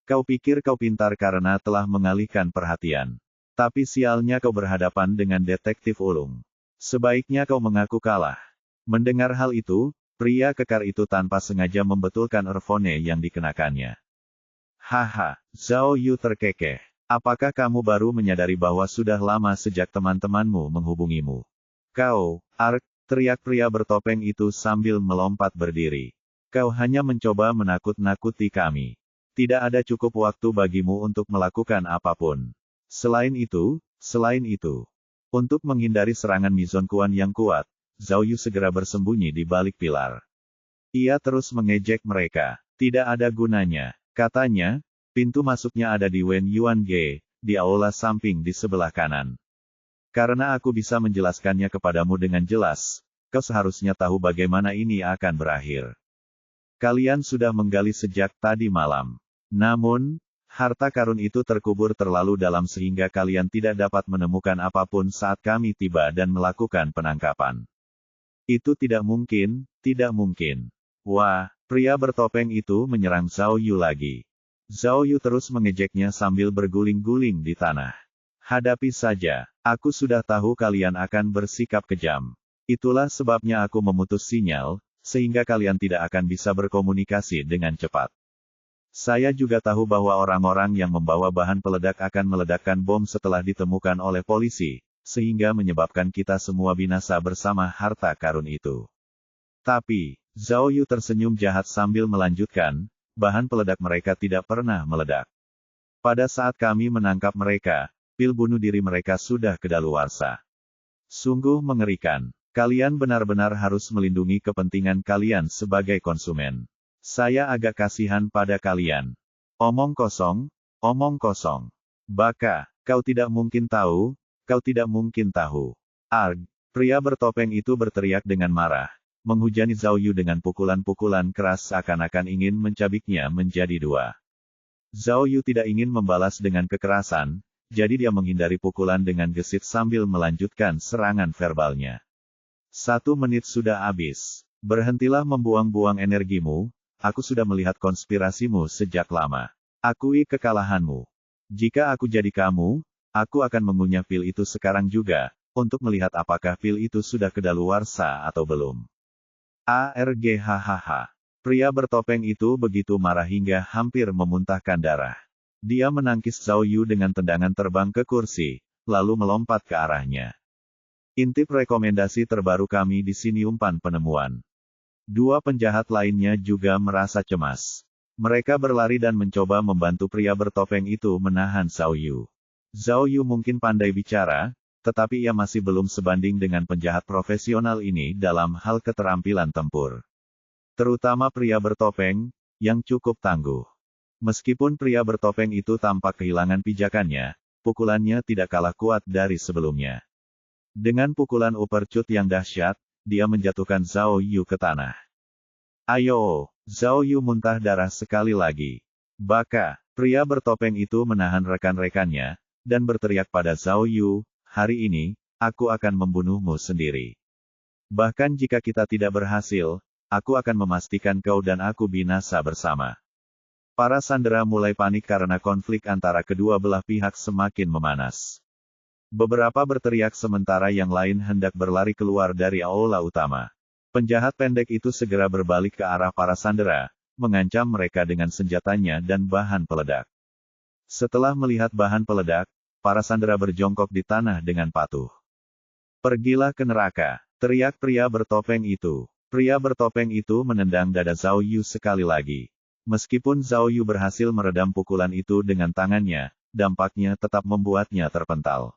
Speaker 1: Kau pikir kau pintar karena telah mengalihkan perhatian. Tapi sialnya kau berhadapan dengan detektif ulung. Sebaiknya kau mengaku kalah. Mendengar hal itu, pria kekar itu tanpa sengaja membetulkan earphone yang dikenakannya. Haha, Zhao Yu terkekeh. Apakah kamu baru menyadari bahwa sudah lama sejak teman-temanmu menghubungimu? Kau, Ark, teriak pria bertopeng itu sambil melompat berdiri. Kau hanya mencoba menakut-nakuti kami. Tidak ada cukup waktu bagimu untuk melakukan apapun. Selain itu, untuk menghindari serangan Mizon Quan yang kuat, Zhao Yu segera bersembunyi di balik pilar. Ia terus mengejek mereka. Tidak ada gunanya, katanya, pintu masuknya ada di Wen Yuan Ge, di aula samping di sebelah kanan. Karena aku bisa menjelaskannya kepadamu dengan jelas, kau seharusnya tahu bagaimana ini akan berakhir. Kalian sudah menggali sejak tadi malam. Namun, harta karun itu terkubur terlalu dalam sehingga kalian tidak dapat menemukan apapun saat kami tiba dan melakukan penangkapan. Itu tidak mungkin, tidak mungkin. Wah, pria bertopeng itu menyerang Zhao Yu lagi. Zhao Yu terus mengejeknya sambil berguling-guling di tanah. Hadapi saja, aku sudah tahu kalian akan bersikap kejam. Itulah sebabnya aku memutus sinyal, sehingga kalian tidak akan bisa berkomunikasi dengan cepat. Saya juga tahu bahwa orang-orang yang membawa bahan peledak akan meledakkan bom setelah ditemukan oleh polisi, sehingga menyebabkan kita semua binasa bersama harta karun itu. Tapi, Zhao Yu tersenyum jahat sambil melanjutkan, bahan peledak mereka tidak pernah meledak. Pada saat kami menangkap mereka, pil bunuh diri mereka sudah kedaluarsa. Sungguh mengerikan. Kalian benar-benar harus melindungi kepentingan kalian sebagai konsumen. Saya agak kasihan pada kalian. Omong kosong, omong kosong. Baka, kau tidak mungkin tahu, kau tidak mungkin tahu. Arg, pria bertopeng itu berteriak dengan marah, menghujani Zhao Yu dengan pukulan-pukulan keras seakan-akan ingin mencabiknya menjadi dua. Zhao Yu tidak ingin membalas dengan kekerasan, jadi dia menghindari pukulan dengan gesit sambil melanjutkan serangan verbalnya. 1 menit sudah habis. Berhentilah membuang-buang energimu, aku sudah melihat konspirasimu sejak lama. Akui kekalahanmu. Jika aku jadi kamu, aku akan mengunyah pil itu sekarang juga, untuk melihat apakah pil itu sudah kedaluarsa atau belum. Hahaha. Pria bertopeng itu begitu marah hingga hampir memuntahkan darah. Dia menangkis Zhao Yu dengan tendangan terbang ke kursi, lalu melompat ke arahnya. Intip rekomendasi terbaru kami di sini umpan penemuan. 2 penjahat lainnya juga merasa cemas. Mereka berlari dan mencoba membantu pria bertopeng itu menahan Zhao Yu. Zhao Yu mungkin pandai bicara, tetapi ia masih belum sebanding dengan penjahat profesional ini dalam hal keterampilan tempur. Terutama pria bertopeng, yang cukup tangguh. Meskipun pria bertopeng itu tampak kehilangan pijakannya, pukulannya tidak kalah kuat dari sebelumnya. Dengan pukulan uppercut yang dahsyat, dia menjatuhkan Zhao Yu ke tanah. Ayo, Zhao Yu muntah darah sekali lagi. Baka, pria bertopeng itu menahan rekan-rekannya, dan berteriak pada Zhao Yu, hari ini, aku akan membunuhmu sendiri. Bahkan jika kita tidak berhasil, aku akan memastikan kau dan aku binasa bersama. Para sandera mulai panik karena konflik antara kedua belah pihak semakin memanas. Beberapa berteriak sementara yang lain hendak berlari keluar dari aula utama. Penjahat pendek itu segera berbalik ke arah para sandera, mengancam mereka dengan senjatanya dan bahan peledak. Setelah melihat bahan peledak, para sandera berjongkok di tanah dengan patuh. Pergilah ke neraka, teriak pria bertopeng itu. Pria bertopeng itu menendang dada Zhao Yu sekali lagi. Meskipun Zhao Yu berhasil meredam pukulan itu dengan tangannya, dampaknya tetap membuatnya terpental.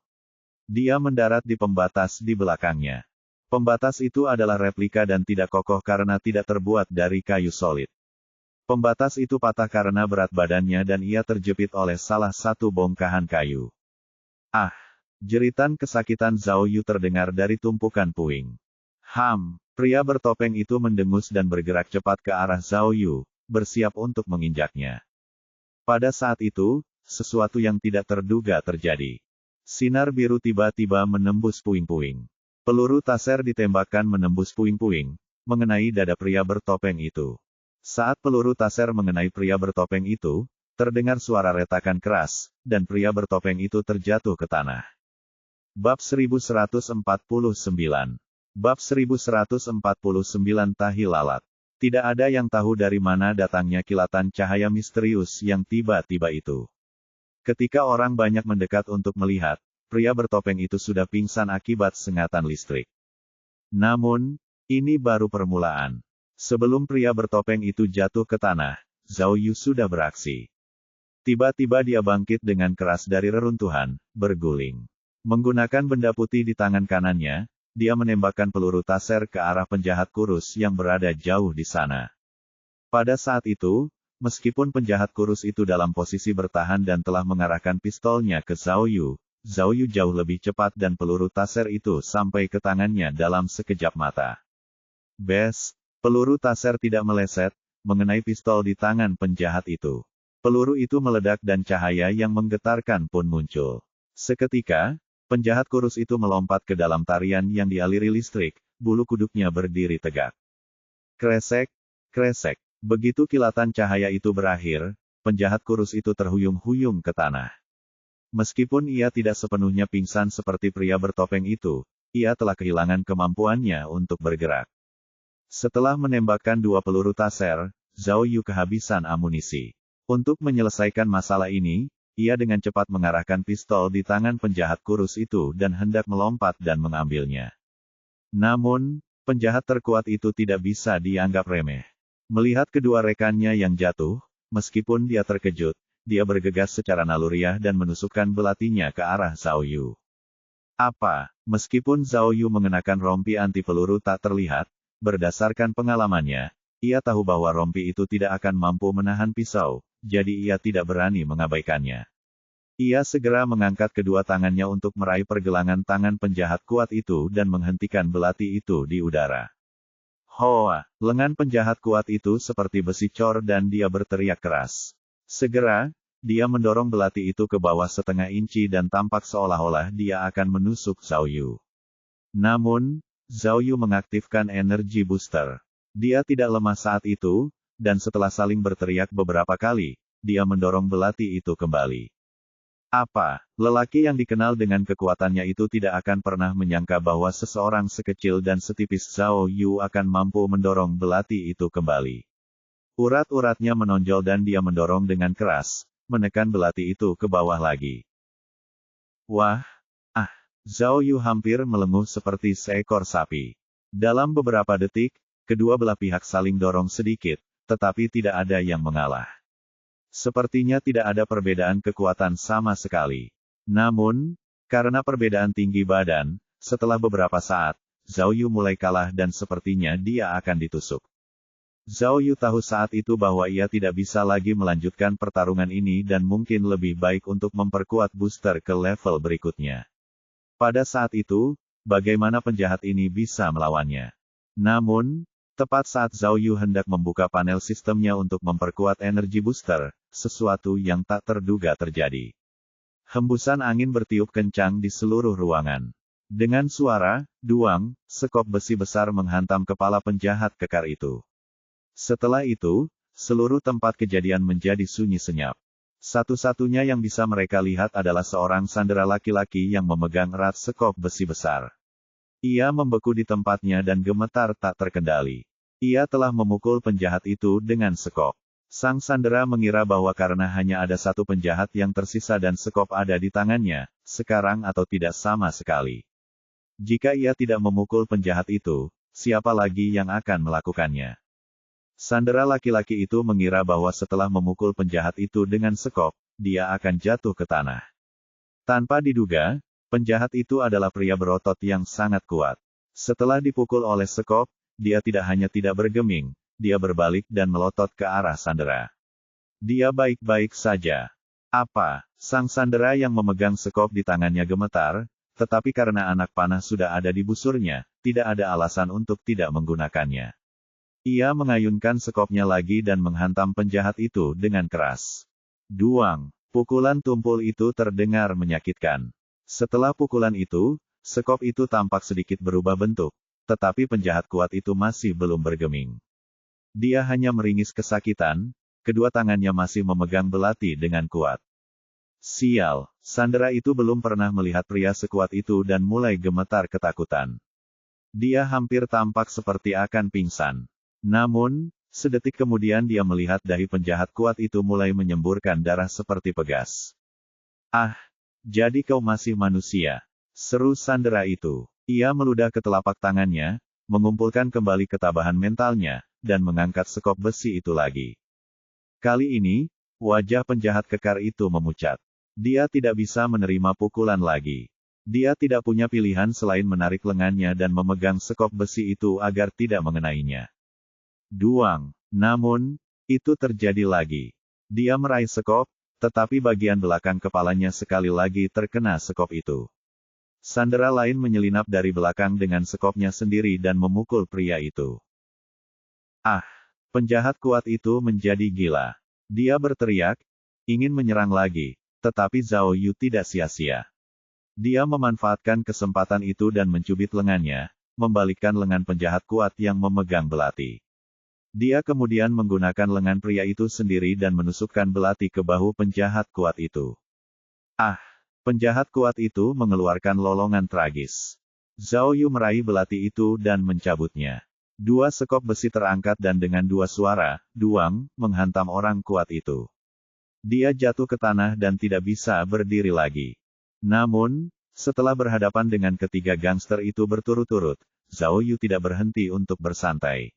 Speaker 1: Dia mendarat di pembatas di belakangnya. Pembatas itu adalah replika dan tidak kokoh karena tidak terbuat dari kayu solid. Pembatas itu patah karena berat badannya dan ia terjepit oleh salah satu bongkahan kayu. Ah! Jeritan kesakitan Zhao Yu terdengar dari tumpukan puing. Pria bertopeng itu mendengus dan bergerak cepat ke arah Zhao Yu, bersiap untuk menginjaknya. Pada saat itu, sesuatu yang tidak terduga terjadi. Sinar biru tiba-tiba menembus puing-puing. Peluru taser ditembakkan menembus puing-puing, mengenai dada pria bertopeng itu. Saat peluru taser mengenai pria bertopeng itu, terdengar suara retakan keras, dan pria bertopeng itu terjatuh ke tanah. Bab 1149. Bab 1149 Tahi Lalat. Tidak ada yang tahu dari mana datangnya kilatan cahaya misterius yang tiba-tiba itu. Ketika orang banyak mendekat untuk melihat, pria bertopeng itu sudah pingsan akibat sengatan listrik. Namun, ini baru permulaan. Sebelum pria bertopeng itu jatuh ke tanah, Zhao Yu sudah beraksi. Tiba-tiba dia bangkit dengan keras dari reruntuhan, berguling. Menggunakan benda putih di tangan kanannya, dia menembakkan peluru taser ke arah penjahat kurus yang berada jauh di sana. Pada saat itu, meskipun penjahat kurus itu dalam posisi bertahan dan telah mengarahkan pistolnya ke Zhao Yu jauh lebih cepat dan peluru taser itu sampai ke tangannya dalam sekejap mata. Bes, peluru taser tidak meleset, mengenai pistol di tangan penjahat itu. Peluru itu meledak dan cahaya yang menggetarkan pun muncul. Seketika, penjahat kurus itu melompat ke dalam tarian yang dialiri listrik, bulu kuduknya berdiri tegak. Kresek, kresek. Begitu kilatan cahaya itu berakhir, penjahat kurus itu terhuyung-huyung ke tanah. Meskipun ia tidak sepenuhnya pingsan seperti pria bertopeng itu, ia telah kehilangan kemampuannya untuk bergerak. Setelah menembakkan 2 peluru taser, Zhao Yu kehabisan amunisi. Untuk menyelesaikan masalah ini, ia dengan cepat mengarahkan pistol di tangan penjahat kurus itu dan hendak melompat dan mengambilnya. Namun, penjahat terkuat itu tidak bisa dianggap remeh. Melihat kedua rekannya yang jatuh, meskipun dia terkejut, dia bergegas secara naluriah dan menusukkan belatinya ke arah Zhao Yu. Apa? Meskipun Zhao Yu mengenakan rompi anti peluru tak terlihat, berdasarkan pengalamannya, ia tahu bahwa rompi itu tidak akan mampu menahan pisau, jadi ia tidak berani mengabaikannya. Ia segera mengangkat kedua tangannya untuk meraih pergelangan tangan penjahat kuat itu dan menghentikan belati itu di udara. Hoa, lengan penjahat kuat itu seperti besi cor dan dia berteriak keras. Segera, dia mendorong belati itu ke bawah setengah inci dan tampak seolah-olah dia akan menusuk Zhao Yu. Namun, Zhao Yu mengaktifkan energi booster. Dia tidak lemah saat itu, dan setelah saling berteriak beberapa kali, dia mendorong belati itu kembali. Apa? Lelaki yang dikenal dengan kekuatannya itu tidak akan pernah menyangka bahwa seseorang sekecil dan setipis Zhao Yu akan mampu mendorong belati itu kembali. Urat-uratnya menonjol dan dia mendorong dengan keras, menekan belati itu ke bawah lagi. Wah! Zhao Yu hampir melenguh seperti seekor sapi. Dalam beberapa detik, kedua belah pihak saling dorong sedikit, tetapi tidak ada yang mengalah. Sepertinya tidak ada perbedaan kekuatan sama sekali. Namun, karena perbedaan tinggi badan, setelah beberapa saat, Zhao Yu mulai kalah dan sepertinya dia akan ditusuk. Zhao Yu tahu saat itu bahwa ia tidak bisa lagi melanjutkan pertarungan ini dan mungkin lebih baik untuk memperkuat booster ke level berikutnya. Pada saat itu, bagaimana penjahat ini bisa melawannya? Namun, tepat saat Zhao Yu hendak membuka panel sistemnya untuk memperkuat energi booster, sesuatu yang tak terduga terjadi. Hembusan angin bertiup kencang di seluruh ruangan. Dengan suara, duang, sekop besi besar menghantam kepala penjahat kekar itu. Setelah itu, seluruh tempat kejadian menjadi sunyi senyap. Satu-satunya yang bisa mereka lihat adalah seorang sandera laki-laki yang memegang erat sekop besi besar. Ia membeku di tempatnya dan gemetar tak terkendali. Ia telah memukul penjahat itu dengan sekop. Sang sandera mengira bahwa karena hanya ada satu penjahat yang tersisa dan sekop ada di tangannya, sekarang atau tidak sama sekali. Jika ia tidak memukul penjahat itu, siapa lagi yang akan melakukannya? Sandera laki-laki itu mengira bahwa setelah memukul penjahat itu dengan sekop, dia akan jatuh ke tanah. Tanpa diduga, penjahat itu adalah pria berotot yang sangat kuat. Setelah dipukul oleh sekop, dia tidak hanya tidak bergeming, dia berbalik dan melotot ke arah sandera. Dia baik-baik saja. Apa? Sang sandera yang memegang sekop di tangannya gemetar, tetapi karena anak panah sudah ada di busurnya, tidak ada alasan untuk tidak menggunakannya. Ia mengayunkan sekopnya lagi dan menghantam penjahat itu dengan keras. Duang, pukulan tumpul itu terdengar menyakitkan. Setelah pukulan itu, sekop itu tampak sedikit berubah bentuk, tetapi penjahat kuat itu masih belum bergeming. Dia hanya meringis kesakitan, kedua tangannya masih memegang belati dengan kuat. Sial, sandera itu belum pernah melihat pria sekuat itu dan mulai gemetar ketakutan. Dia hampir tampak seperti akan pingsan. Namun, sedetik kemudian dia melihat dahi penjahat kuat itu mulai menyemburkan darah seperti pegas. Ah, jadi kau masih manusia, seru sandera itu. Ia meludah ke telapak tangannya, mengumpulkan kembali ketabahan mentalnya, dan mengangkat sekop besi itu lagi. Kali ini, wajah penjahat kekar itu memucat. Dia tidak bisa menerima pukulan lagi. Dia tidak punya pilihan selain menarik lengannya dan memegang sekop besi itu agar tidak mengenainya. Duang. Namun, itu terjadi lagi. Dia meraih sekop, tetapi bagian belakang kepalanya sekali lagi terkena sekop itu. Sandera lain menyelinap dari belakang dengan sekopnya sendiri dan memukul pria itu. Ah! Penjahat kuat itu menjadi gila. Dia berteriak, ingin menyerang lagi, tetapi Zhao Yu tidak sia-sia. Dia memanfaatkan kesempatan itu dan mencubit lengannya, membalikkan lengan penjahat kuat yang memegang belati. Dia kemudian menggunakan lengan pria itu sendiri dan menusukkan belati ke bahu penjahat kuat itu. Ah! Penjahat kuat itu mengeluarkan lolongan tragis. Zhao Yu meraih belati itu dan mencabutnya. Dua sekop besi terangkat dan dengan dua suara, duang, menghantam orang kuat itu. Dia jatuh ke tanah dan tidak bisa berdiri lagi. Namun, setelah berhadapan dengan ketiga gangster itu berturut-turut, Zhao Yu tidak berhenti untuk bersantai.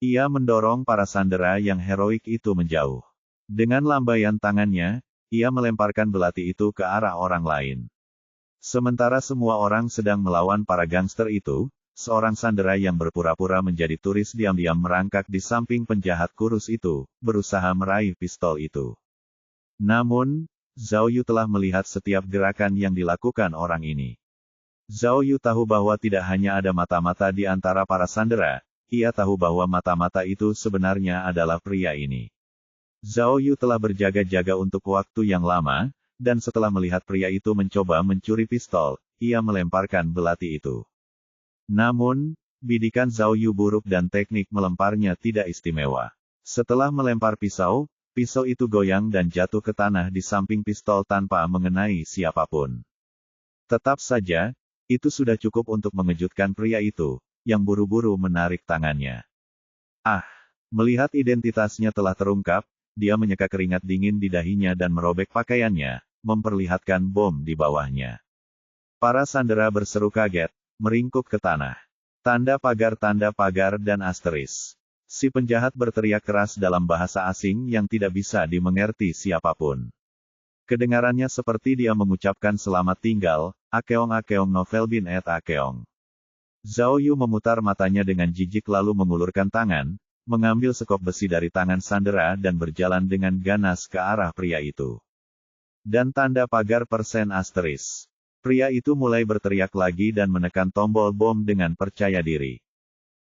Speaker 1: Ia mendorong para sandera yang heroik itu menjauh. Dengan lambaian tangannya, ia melemparkan belati itu ke arah orang lain. Sementara semua orang sedang melawan para gangster itu, seorang sandera yang berpura-pura menjadi turis diam-diam merangkak di samping penjahat kurus itu, berusaha meraih pistol itu. Namun, Zhao Yu telah melihat setiap gerakan yang dilakukan orang ini. Zhao Yu tahu bahwa tidak hanya ada mata-mata di antara para sandera, ia tahu bahwa mata-mata itu sebenarnya adalah pria ini. Zhao Yu telah berjaga-jaga untuk waktu yang lama, dan setelah melihat pria itu mencoba mencuri pistol, ia melemparkan belati itu. Namun, bidikan Zhao Yu buruk dan teknik melemparnya tidak istimewa. Setelah melempar pisau, pisau itu goyang dan jatuh ke tanah di samping pistol tanpa mengenai siapapun. Tetap saja, itu sudah cukup untuk mengejutkan pria itu, yang buru-buru menarik tangannya. Ah! Melihat identitasnya telah terungkap, dia menyeka keringat dingin di dahinya dan merobek pakaiannya, memperlihatkan bom di bawahnya. Para sandera berseru kaget, meringkuk ke tanah. Tanda pagar dan asteris. Si penjahat berteriak keras dalam bahasa asing yang tidak bisa dimengerti siapapun. Kedengarannya seperti dia mengucapkan selamat tinggal, akeong novel bin et akeong. Zhao Yu memutar matanya dengan jijik lalu mengulurkan tangan, mengambil sekop besi dari tangan sandera dan berjalan dengan ganas ke arah pria itu. Dan tanda pagar persen asteris. Pria itu mulai berteriak lagi dan menekan tombol bom dengan percaya diri.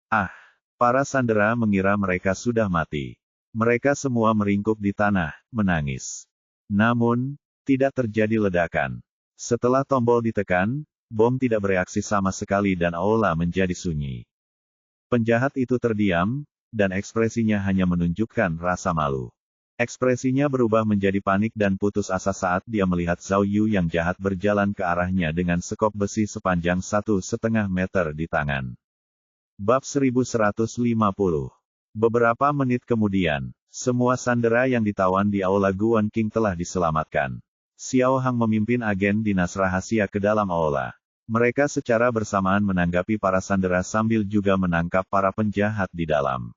Speaker 1: Ah! Para sandera mengira mereka sudah mati. Mereka semua meringkuk di tanah, menangis. Namun, tidak terjadi ledakan. Setelah tombol ditekan, bom tidak bereaksi sama sekali dan aula menjadi sunyi. Penjahat itu terdiam, dan ekspresinya hanya menunjukkan rasa malu. Ekspresinya berubah menjadi panik dan putus asa saat dia melihat Zhao Yu yang jahat berjalan ke arahnya dengan sekop besi sepanjang 1,5 meter di tangan. Bab 1150. Beberapa menit kemudian, semua sandera yang ditawan di aula Guan King telah diselamatkan. Xiao Hang memimpin agen dinas rahasia ke dalam aula. Mereka secara bersamaan menanggapi para sandera sambil juga menangkap para penjahat di dalam.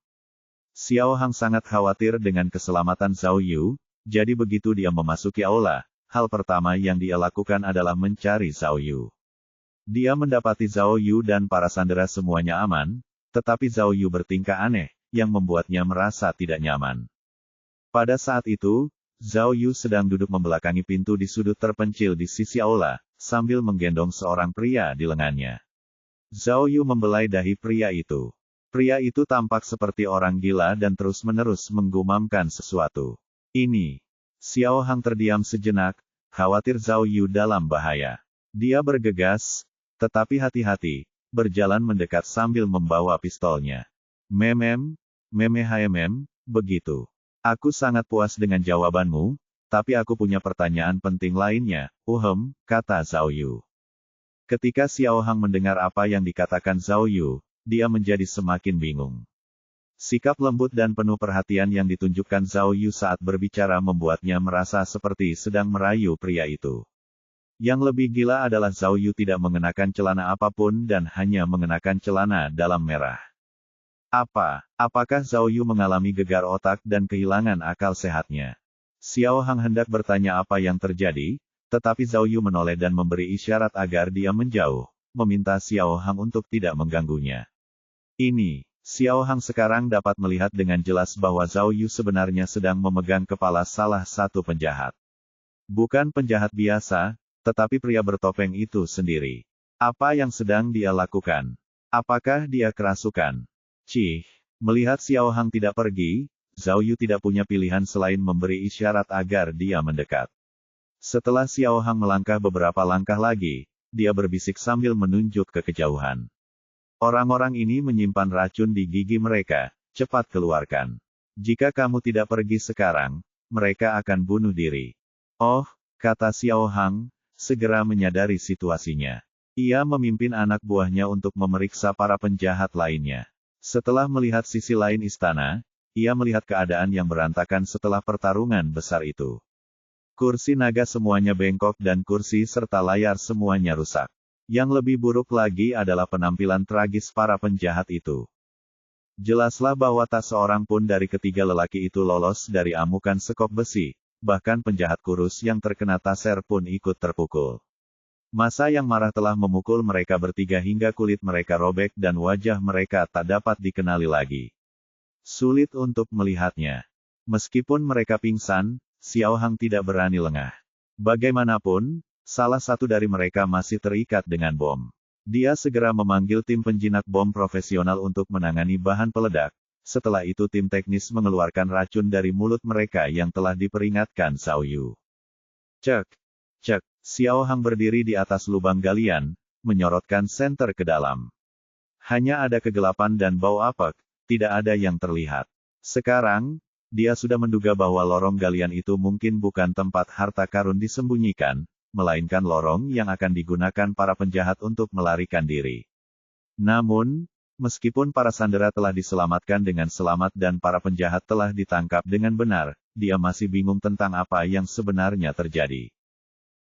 Speaker 1: Xiao Hang sangat khawatir dengan keselamatan Zhao Yu, jadi begitu dia memasuki aula, hal pertama yang dia lakukan adalah mencari Zhao Yu. Dia mendapati Zhao Yu dan para sandera semuanya aman, tetapi Zhao Yu bertingkah aneh, yang membuatnya merasa tidak nyaman. Pada saat itu, Zhao Yu sedang duduk membelakangi pintu di sudut terpencil di sisi aula, sambil menggendong seorang pria di lengannya. Zhao Yu membelai dahi pria itu. Pria itu tampak seperti orang gila dan terus-menerus menggumamkan sesuatu. Ini. Xiao Hang terdiam sejenak, khawatir Zhao Yu dalam bahaya. Dia bergegas, tetapi hati-hati, berjalan mendekat sambil membawa pistolnya. Begitu. Aku sangat puas dengan jawabanmu, tapi aku punya pertanyaan penting lainnya, kata Zhao Yu. Ketika Xiao Hang mendengar apa yang dikatakan Zhao Yu, dia menjadi semakin bingung. Sikap lembut dan penuh perhatian yang ditunjukkan Zhao Yu saat berbicara membuatnya merasa seperti sedang merayu pria itu. Yang lebih gila adalah Zhao Yu tidak mengenakan celana apapun dan hanya mengenakan celana dalam merah. Apakah Zhao Yu mengalami gegar otak dan kehilangan akal sehatnya? Xiao Hang hendak bertanya apa yang terjadi, tetapi Zhao Yu menoleh dan memberi isyarat agar dia menjauh, meminta Xiao Hang untuk tidak mengganggunya. Xiao Hang sekarang dapat melihat dengan jelas bahwa Zhao Yu sebenarnya sedang memegang kepala salah satu penjahat. Bukan penjahat biasa, tetapi pria bertopeng itu sendiri. Apa yang sedang dia lakukan? Apakah dia kerasukan? Melihat Xiao Hang tidak pergi, Zhao Yu tidak punya pilihan selain memberi isyarat agar dia mendekat. Setelah Xiao Hang melangkah beberapa langkah lagi, dia berbisik sambil menunjuk ke kejauhan. Orang-orang ini menyimpan racun di gigi mereka, cepat keluarkan. Jika kamu tidak pergi sekarang, mereka akan bunuh diri. Kata Xiao Hang, segera menyadari situasinya. Ia memimpin anak buahnya untuk memeriksa para penjahat lainnya. Setelah melihat sisi lain istana, ia melihat keadaan yang berantakan setelah pertarungan besar itu. Kursi naga semuanya bengkok dan kursi serta layar semuanya rusak. Yang lebih buruk lagi adalah penampilan tragis para penjahat itu. Jelaslah bahwa tak seorang pun dari ketiga lelaki itu lolos dari amukan sekop besi, bahkan penjahat kurus yang terkena taser pun ikut terpukul. Masa yang marah telah memukul mereka bertiga hingga kulit mereka robek dan wajah mereka tak dapat dikenali lagi. Sulit untuk melihatnya. Meskipun mereka pingsan, Xiao Hang tidak berani lengah. Bagaimanapun, salah satu dari mereka masih terikat dengan bom. Dia segera memanggil tim penjinak bom profesional untuk menangani bahan peledak. Setelah itu tim teknis mengeluarkan racun dari mulut mereka yang telah diperingatkan Zhao Yu. Cek. Xiao Hang berdiri di atas lubang galian, menyorotkan senter ke dalam. Hanya ada kegelapan dan bau apek. Tidak ada yang terlihat. Sekarang, dia sudah menduga bahwa lorong galian itu mungkin bukan tempat harta karun disembunyikan, melainkan lorong yang akan digunakan para penjahat untuk melarikan diri. Namun, meskipun para sandera telah diselamatkan dengan selamat dan para penjahat telah ditangkap dengan benar, dia masih bingung tentang apa yang sebenarnya terjadi.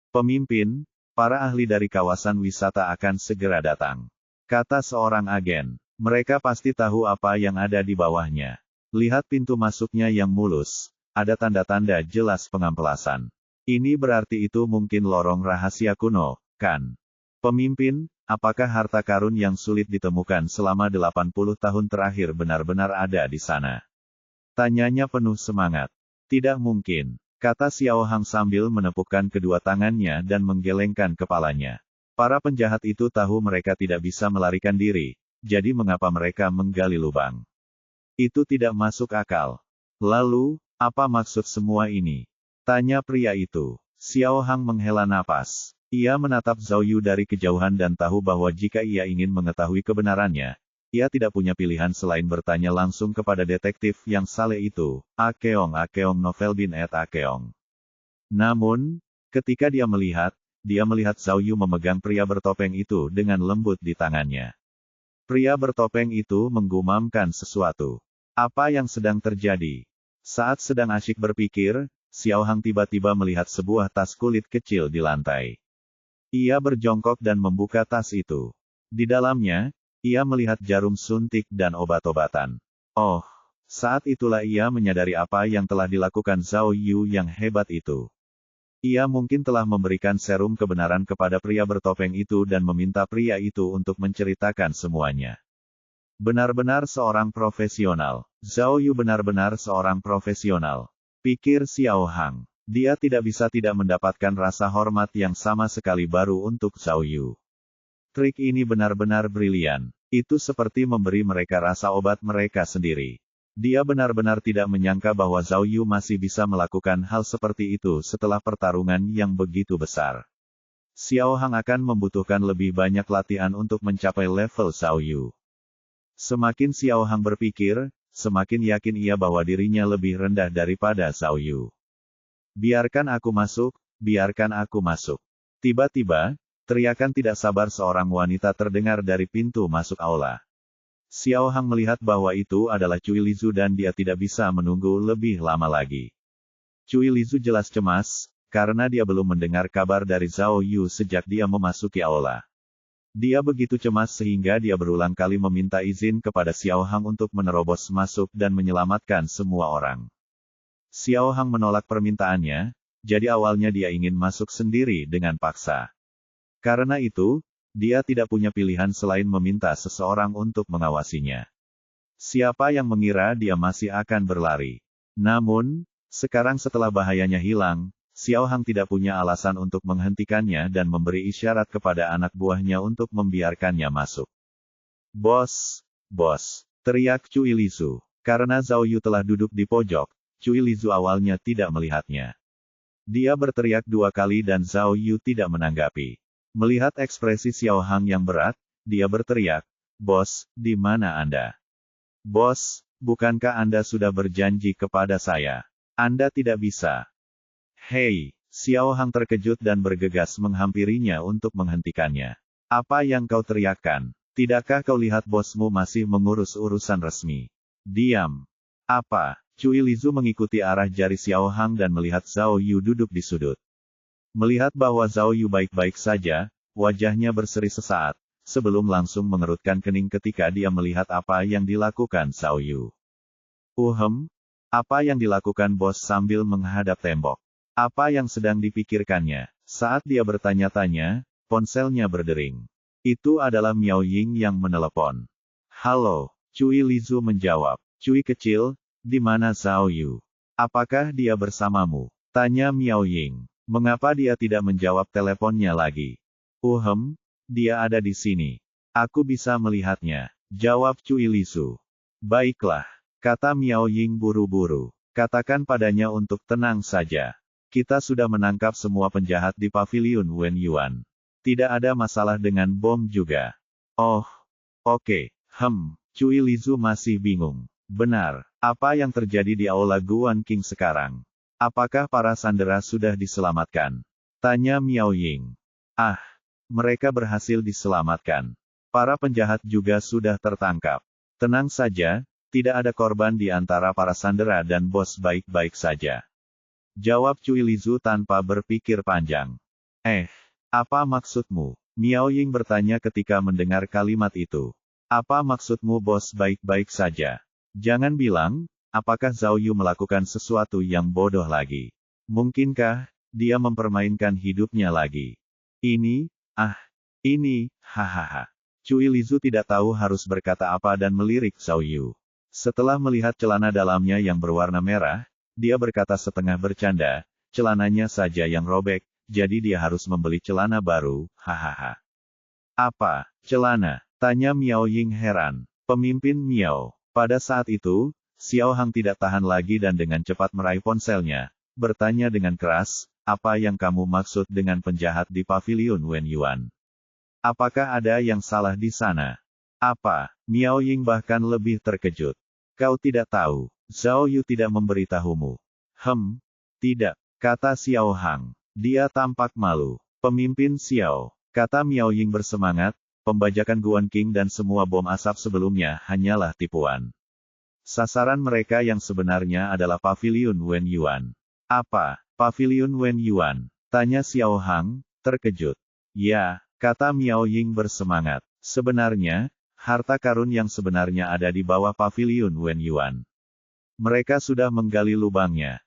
Speaker 1: Pemimpin, para ahli dari kawasan wisata akan segera datang. Kata seorang agen. Mereka pasti tahu apa yang ada di bawahnya. Lihat pintu masuknya yang mulus, ada tanda-tanda jelas pengampelasan. Ini berarti itu mungkin lorong rahasia kuno, kan? Pemimpin, apakah harta karun yang sulit ditemukan selama 80 tahun terakhir benar-benar ada di sana? Tanyanya penuh semangat. Tidak mungkin, kata Xiao Hang sambil menepukkan kedua tangannya dan menggelengkan kepalanya. Para penjahat itu tahu mereka tidak bisa melarikan diri. Jadi mengapa mereka menggali lubang? Itu tidak masuk akal. Lalu, apa maksud semua ini? Tanya pria itu. Xiao Hang menghela napas. Ia menatap Zhao Yu dari kejauhan dan tahu bahwa jika ia ingin mengetahui kebenarannya, ia tidak punya pilihan selain bertanya langsung kepada detektif yang saleh itu, Akeong Novel bin Akeong. Namun, ketika dia melihat Zhao Yu memegang pria bertopeng itu dengan lembut di tangannya. Pria bertopeng itu menggumamkan sesuatu. Apa yang sedang terjadi? Saat sedang asyik berpikir, Xiao Hang tiba-tiba melihat sebuah tas kulit kecil di lantai. Ia berjongkok dan membuka tas itu. Di dalamnya, ia melihat jarum suntik dan obat-obatan. Saat itulah ia menyadari apa yang telah dilakukan Zhao Yu yang hebat itu. Ia mungkin telah memberikan serum kebenaran kepada pria bertopeng itu dan meminta pria itu untuk menceritakan semuanya. Benar-benar seorang profesional. Zhao Yu benar-benar seorang profesional. Pikir Xiao Hang. Dia tidak bisa tidak mendapatkan rasa hormat yang sama sekali baru untuk Zhao Yu. Trik ini benar-benar brilian. Itu seperti memberi mereka rasa obat mereka sendiri. Dia benar-benar tidak menyangka bahwa Zhao Yu masih bisa melakukan hal seperti itu setelah pertarungan yang begitu besar. Xiao Hang akan membutuhkan lebih banyak latihan untuk mencapai level Zhao Yu. Semakin Xiao Hang berpikir, semakin yakin ia bahwa dirinya lebih rendah daripada Zhao Yu. Biarkan aku masuk, biarkan aku masuk. Tiba-tiba, teriakan tidak sabar seorang wanita terdengar dari pintu masuk aula. Xiao Hang melihat bahwa itu adalah Cui Lizu dan dia tidak bisa menunggu lebih lama lagi. Cui Lizu jelas cemas, karena dia belum mendengar kabar dari Zhao Yu sejak dia memasuki aula. Dia begitu cemas sehingga dia berulang kali meminta izin kepada Xiao Hang untuk menerobos masuk dan menyelamatkan semua orang. Xiao Hang menolak permintaannya, jadi awalnya dia ingin masuk sendiri dengan paksa. Karena itu, dia tidak punya pilihan selain meminta seseorang untuk mengawasinya. Siapa yang mengira dia masih akan berlari? Namun, sekarang setelah bahayanya hilang, Xiao Hang tidak punya alasan untuk menghentikannya dan memberi isyarat kepada anak buahnya untuk membiarkannya masuk. Bos, bos, teriak Cui Lizu. Karena Zhao Yu telah duduk di pojok, Cui Lizu awalnya tidak melihatnya. Dia berteriak 2 kali dan Zhao Yu tidak menanggapi. Melihat ekspresi Xiao Hang yang berat, dia berteriak, "Bos, di mana Anda? Bos, bukankah Anda sudah berjanji kepada saya? Anda tidak bisa." Hei, Xiao Hang terkejut dan bergegas menghampirinya untuk menghentikannya. Apa yang kau teriakkan? Tidakkah kau lihat bosmu masih mengurus urusan resmi? Diam. Apa? Cui Lizu mengikuti arah jari Xiao Hang dan melihat Zhao Yu duduk di sudut. Melihat bahwa Zhao Yu baik-baik saja, wajahnya berseri sesaat, sebelum langsung mengerutkan kening ketika dia melihat apa yang dilakukan Zhao Yu. Apa yang dilakukan bos sambil menghadap tembok? Apa yang sedang dipikirkannya? Saat dia bertanya-tanya, ponselnya berdering. Itu adalah Miao Ying yang menelepon. Halo, Cui Lizu menjawab. Cui kecil, di mana Zhao Yu? Apakah dia bersamamu? Tanya Miao Ying. Mengapa dia tidak menjawab teleponnya lagi? Dia ada di sini. Aku bisa melihatnya. Jawab Cui Lizu. Baiklah, kata Miao Ying buru-buru. Katakan padanya untuk tenang saja. Kita sudah menangkap semua penjahat di paviliun Wen Yuan. Tidak ada masalah dengan bom juga. Oh, oke. Cui Lizu masih bingung. Benar, apa yang terjadi di aula Guan King sekarang? Apakah para sandera sudah diselamatkan? Tanya Miao Ying. Mereka berhasil diselamatkan. Para penjahat juga sudah tertangkap. Tenang saja, tidak ada korban di antara para sandera dan bos baik-baik saja. Jawab Cui Lizu tanpa berpikir panjang. Apa maksudmu? Miao Ying bertanya ketika mendengar kalimat itu. Apa maksudmu bos baik-baik saja? Jangan bilang, apakah Zhao Yu melakukan sesuatu yang bodoh lagi? Mungkinkah dia mempermainkan hidupnya lagi? Ini, hahaha. Cui Lizu tidak tahu harus berkata apa dan melirik Zhao Yu. Setelah melihat celana dalamnya yang berwarna merah, dia berkata setengah bercanda, celananya saja yang robek, jadi dia harus membeli celana baru, hahaha. Apa, celana? Tanya Miao Ying heran. Pemimpin Miao. Pada saat itu, Xiao Hang tidak tahan lagi dan dengan cepat meraih ponselnya, bertanya dengan keras, apa yang kamu maksud dengan penjahat di paviliun Wen Yuan? Apakah ada yang salah di sana? Apa? Miao Ying bahkan lebih terkejut. Kau tidak tahu, Zhao Yu tidak memberitahumu. Tidak, kata Xiao Hang. Dia tampak malu. Pemimpin Xiao, kata Miao Ying bersemangat, pembajakan Guan King dan semua bom asap sebelumnya hanyalah tipuan. Sasaran mereka yang sebenarnya adalah paviliun Wen Yuan. Apa, paviliun Wen Yuan? Tanya Xiao Hang, terkejut. Ya, kata Miao Ying bersemangat. Sebenarnya, harta karun yang sebenarnya ada di bawah paviliun Wen Yuan. Mereka sudah menggali lubangnya.